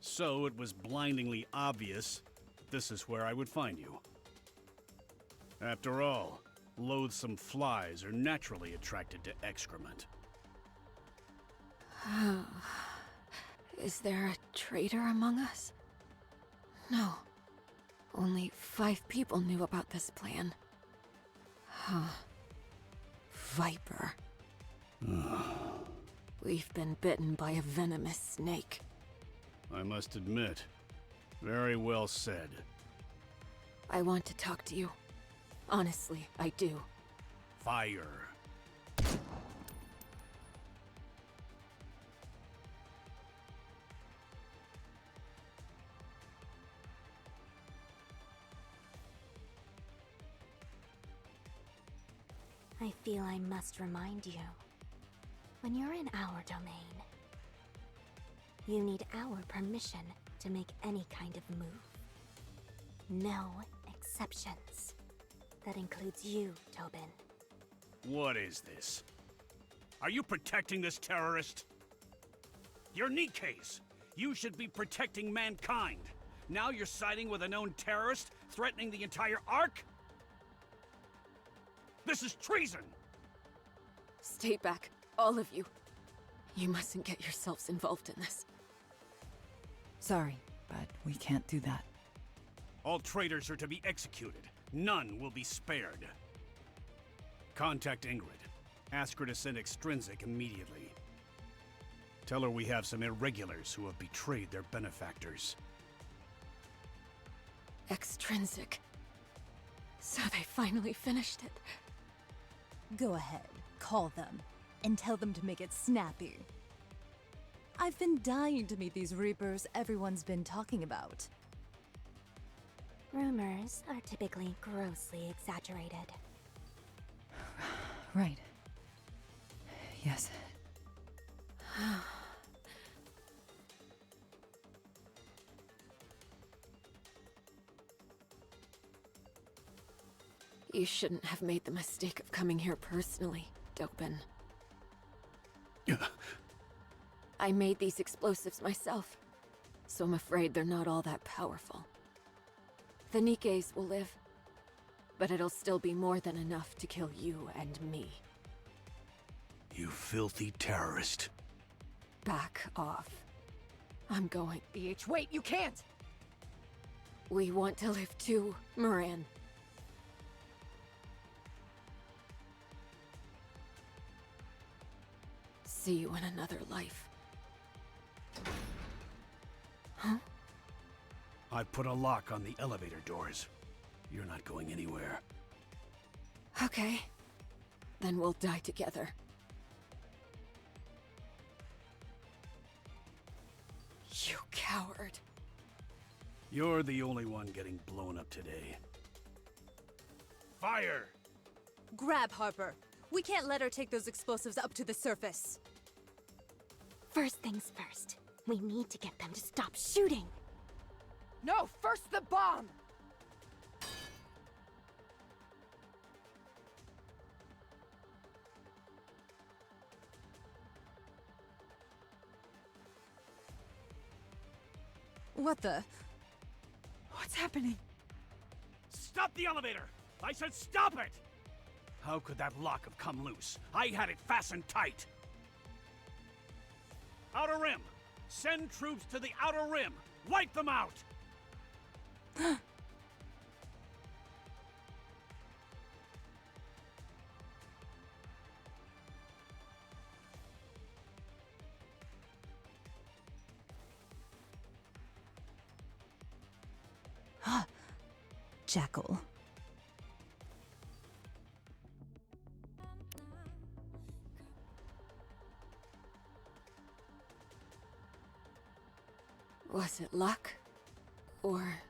So it was blindingly obvious that this is where I would find you. After all, loathsome flies are naturally attracted to excrement. Is there a traitor among us? No. Only 5 people knew about this plan. Viper. We've been bitten by a venomous snake. I must admit, very well said. I want to talk to you. Honestly, I do. Fire. I feel I must remind you. When you're in our domain, you need our permission to make any kind of move. No exceptions. That includes you, Tobin. What is this? Are you protecting this terrorist? You're Nikke's. You should be protecting mankind. Now you're siding with a known terrorist, threatening the entire Ark? This is treason! Stay back, all of you. You mustn't get yourselves involved in this. Sorry, but we can't do that. All traitors are to be executed. None will be spared. Contact Ingrid. Ask her to send Extrinsic immediately. Tell her we have some irregulars who have betrayed their benefactors. Extrinsic. So they finally finished it. Go ahead, call them, and tell them to make it snappy. I've been dying to meet these Reapers everyone's been talking about. Rumors are typically grossly exaggerated. Right. Yes. You shouldn't have made the mistake of coming here personally, Tobin. I made these explosives myself, so I'm afraid they're not all that powerful. The Nikkes will live, but it'll still be more than enough to kill you and me. You filthy terrorist. Back off. I'm going. BH, wait, you can't! We want to live too, Moran. See you in another life. Huh? I put a lock on the elevator doors. You're not going anywhere. Okay. Then we'll die together. You coward. You're the only one getting blown up today. Fire! Grab Harper. We can't let her take those explosives up to the surface. First things first. We need to get them to stop shooting. No, first the bomb! What the? What's happening? Stop the elevator! I said stop it! How could that lock have come loose? I had it fastened tight! Outer Rim! Send troops to the Outer Rim! Wipe them out! Jackal. Was it luck? Or...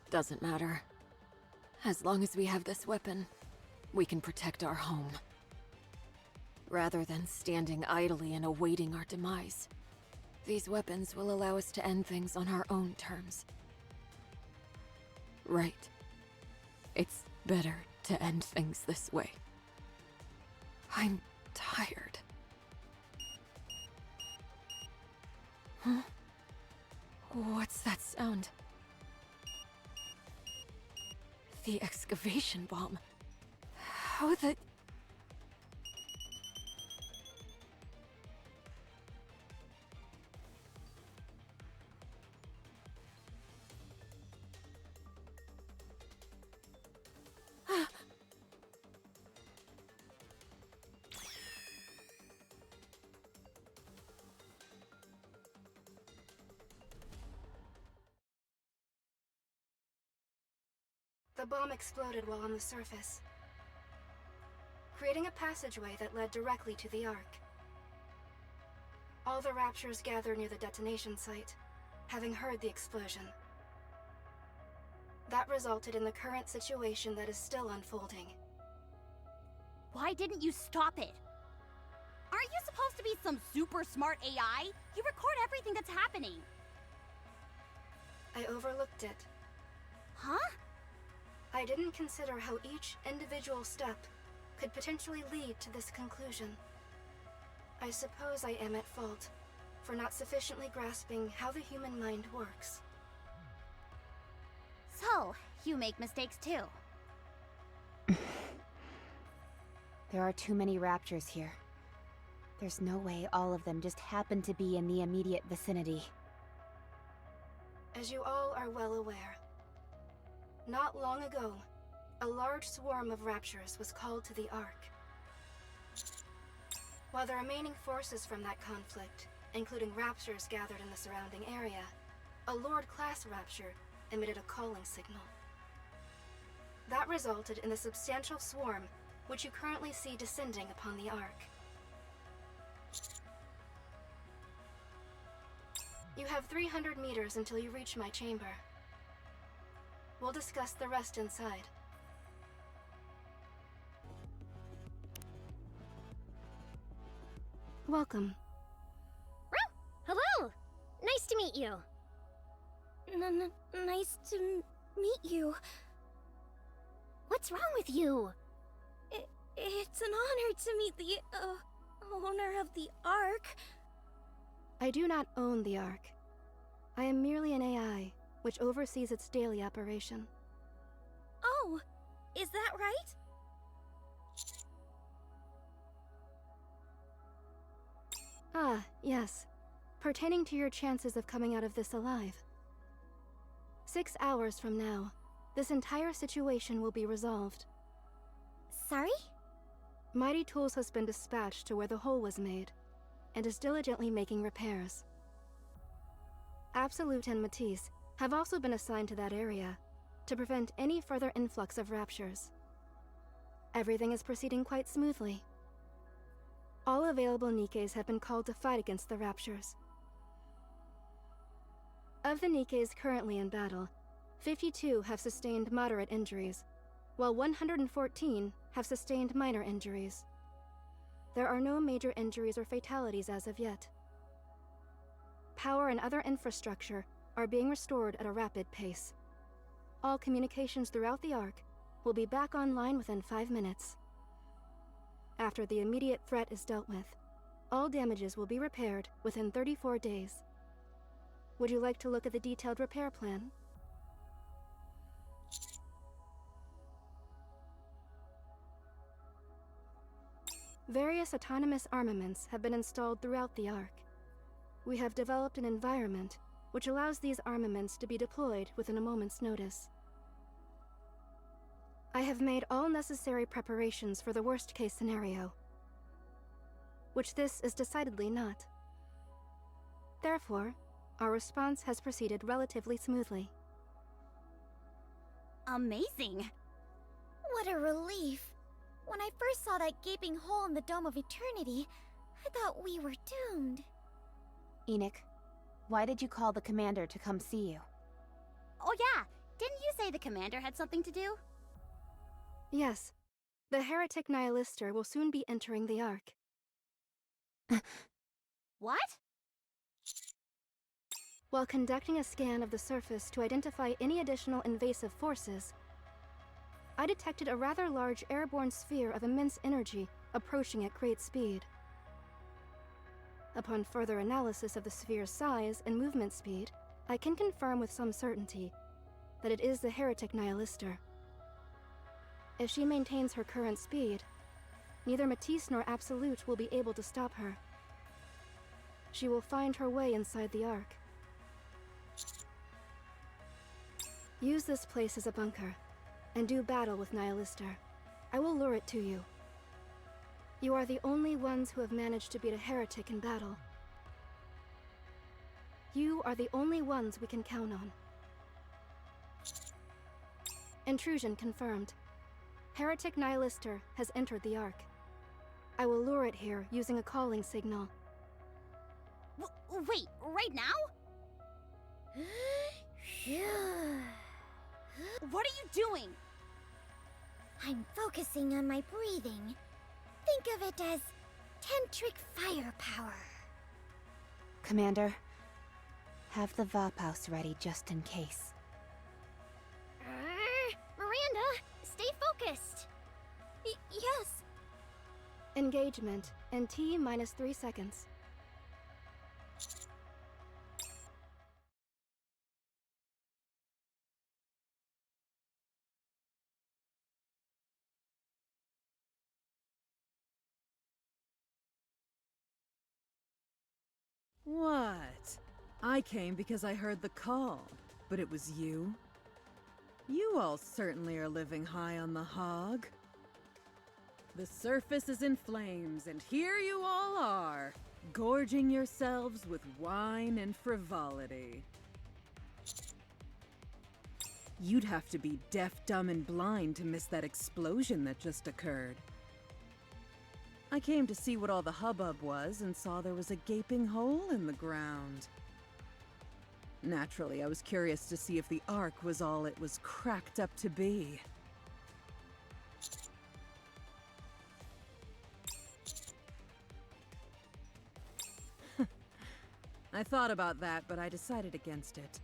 Doesn't matter. As long as we have this weapon, we can protect our home. Rather than standing idly and awaiting our demise, these weapons will allow us to end things on our own terms. Right. It's better to end things this way. I'm tired. Huh? What's that sound? The excavation bomb. How the... The bomb exploded while on the surface, creating a passageway that led directly to the Ark. All the Raptures gathered near the detonation site, having heard the explosion. That resulted in the current situation that is still unfolding. Why didn't you stop it? Aren't you supposed to be some super smart AI? You record everything that's happening. I overlooked it. Huh? I didn't consider how each individual step could potentially lead to this conclusion. I suppose I am at fault for not sufficiently grasping how the human mind works. So, you make mistakes too. There are too many raptures here. There's no way all of them just happen to be in the immediate vicinity. As you all are well aware, not long ago, a large swarm of raptures was called to the Ark. While the remaining forces from that conflict, including raptures gathered in the surrounding area, a Lord-class rapture emitted a calling signal. That resulted in the substantial swarm which you currently see descending upon the Ark. You have 300 meters until you reach my chamber. We'll discuss the rest inside. Welcome. Hello! Nice to meet you. Nice to meet you. What's wrong with you? It's an honor to meet the, owner of the Ark. I do not own the Ark. I am merely an AI, which oversees its daily operation. Oh, is that right? Ah, yes. Pertaining to your chances of coming out of this alive. 6 hours from now, this entire situation will be resolved. Sorry? Mighty Tools has been dispatched to where the hole was made, and is diligently making repairs. Absolute and Matisse have also been assigned to that area, to prevent any further influx of raptures. Everything is proceeding quite smoothly. All available Nikkes have been called to fight against the raptures. Of the Nikkes currently in battle, 52 have sustained moderate injuries, while 114 have sustained minor injuries. There are no major injuries or fatalities as of yet. Power and other infrastructure are being restored at a rapid pace. All communications throughout the Ark will be back online within 5 minutes. After the immediate threat is dealt with, all damages will be repaired within 34 days. Would you like to look at the detailed repair plan? Various autonomous armaments have been installed throughout the Ark. We have developed an environment which allows these armaments to be deployed within a moment's notice. I have made all necessary preparations for the worst-case scenario, which this is decidedly not. Therefore, our response has proceeded relatively smoothly. Amazing! What a relief. When I first saw that gaping hole in the Dome of Eternity, I thought we were doomed. Enoch, why did you call the commander to come see you? Oh yeah, didn't you say the commander had something to do? Yes. The heretic Nihilister will soon be entering the Ark. What? While conducting a scan of the surface to identify any additional invasive forces, I detected a rather large airborne sphere of immense energy approaching at great speed. Upon further analysis of the sphere's size and movement speed, I can confirm with some certainty that it is the heretic Nihilister. If she maintains her current speed, neither Matisse nor Absolute will be able to stop her. She will find her way inside the Ark. Use this place as a bunker, and do battle with Nihilister. I will lure it to you. You are the only ones who have managed to beat a heretic in battle. You are the only ones we can count on. Intrusion confirmed. Heretic Nihilister has entered the Ark. I will lure it here using a calling signal. Wait, right now? What are you doing? I'm focusing on my breathing. think of it as tantric firepower. Commander, have the Vaphaus ready just in case. Miranda, stay focused. Yes. Engagement in T minus 3 seconds. What? I came because I heard the call, but it was you? You all certainly are living high on the hog. The surface is in flames, and here you all are, gorging yourselves with wine and frivolity. You'd have to be deaf, dumb, and blind to miss that explosion that just occurred. I came to see what all the hubbub was and saw there was a gaping hole in the ground. Naturally, I was curious to see if the Ark was all it was cracked up to be. I thought about that, but I decided against it.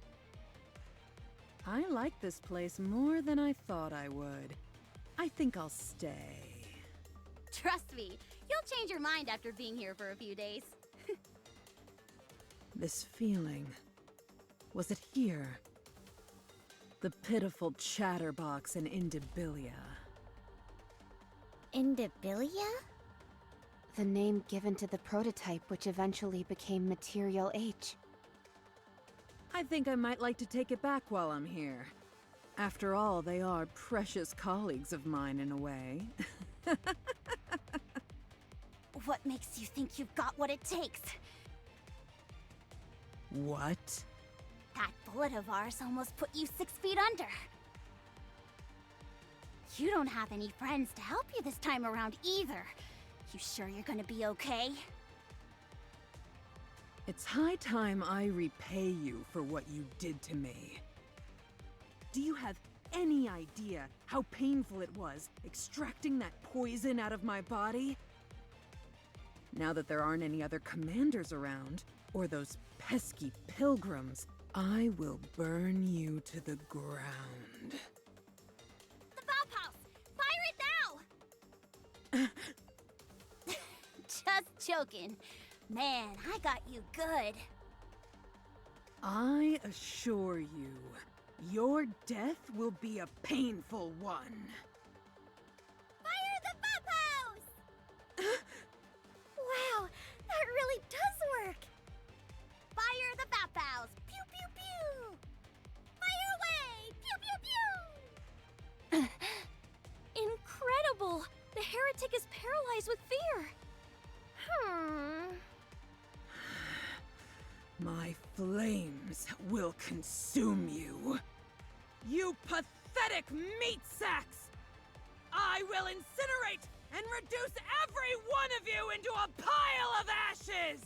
I like this place more than I thought I would. I think I'll stay. Trust me, you'll change your mind after being here for a few days. This feeling... was it here? The pitiful chatterbox in Indabilia. Indabilia? The name given to the prototype which eventually became Material H. I think I might like to take it back while I'm here. After all, they are precious colleagues of mine in a way. What makes you think you've got what it takes? What? That bullet of ours almost put you 6 feet under. You don't have any friends to help you this time around either. You sure you're gonna be okay? It's high time I repay you for what you did to me. Do you have any idea how painful it was extracting that poison out of my body? Now that there aren't any other commanders around, or those pesky pilgrims, I will burn you to the ground. The Vaphaus! Fire it now! Just joking. Man, I got you good. I assure you, your death will be a painful one. Fire the Vaphaus! Wow, that really does work! Fire the Vaphaus! Pew pew pew! Fire away! Pew pew pew! Incredible! The heretic is paralyzed with fear. My flames will consume you. You pathetic meat sacks! I will incinerate and reduce every one of you into a pile of ashes!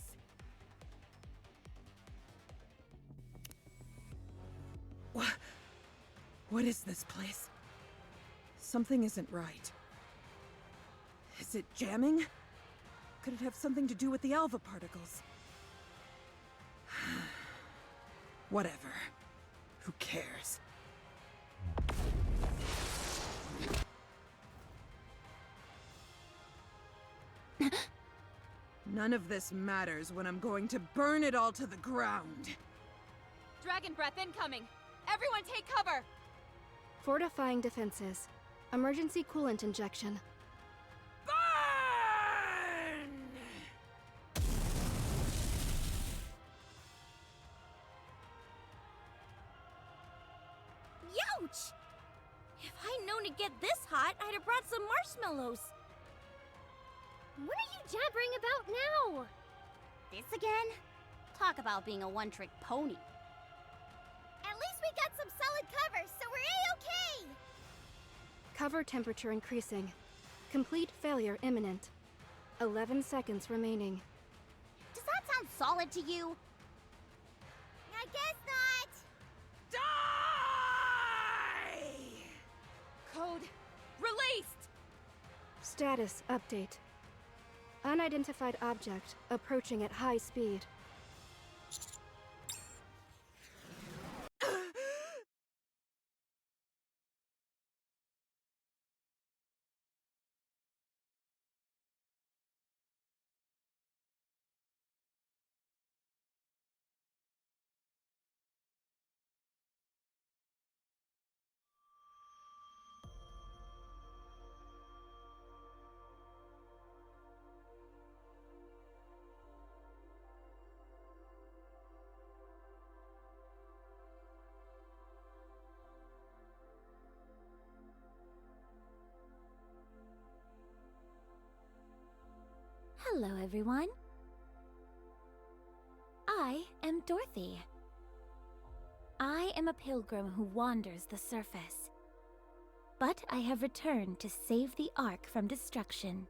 What is this place? Something isn't right. Is it jamming? Could it have something to do with the alpha particles? Whatever. Who cares? None of this matters when I'm going to burn it all to the ground. Dragon breath incoming! Everyone take cover! Fortifying defenses. Emergency coolant injection. Burn! Youch! If I'd known to get this hot, I'd have brought some marshmallows. What are you jabbering about now? This again? Talk about being a one-trick pony. At least we got some solid cover, so we're A-okay! Cover temperature increasing. Complete failure imminent. 11 seconds remaining. Does that sound solid to you? I guess not! Die! Code released! Status update. Unidentified object, approaching at high speed. Hello, everyone. I am Dorothy. I am a pilgrim who wanders the surface. But I have returned to save the Ark from destruction.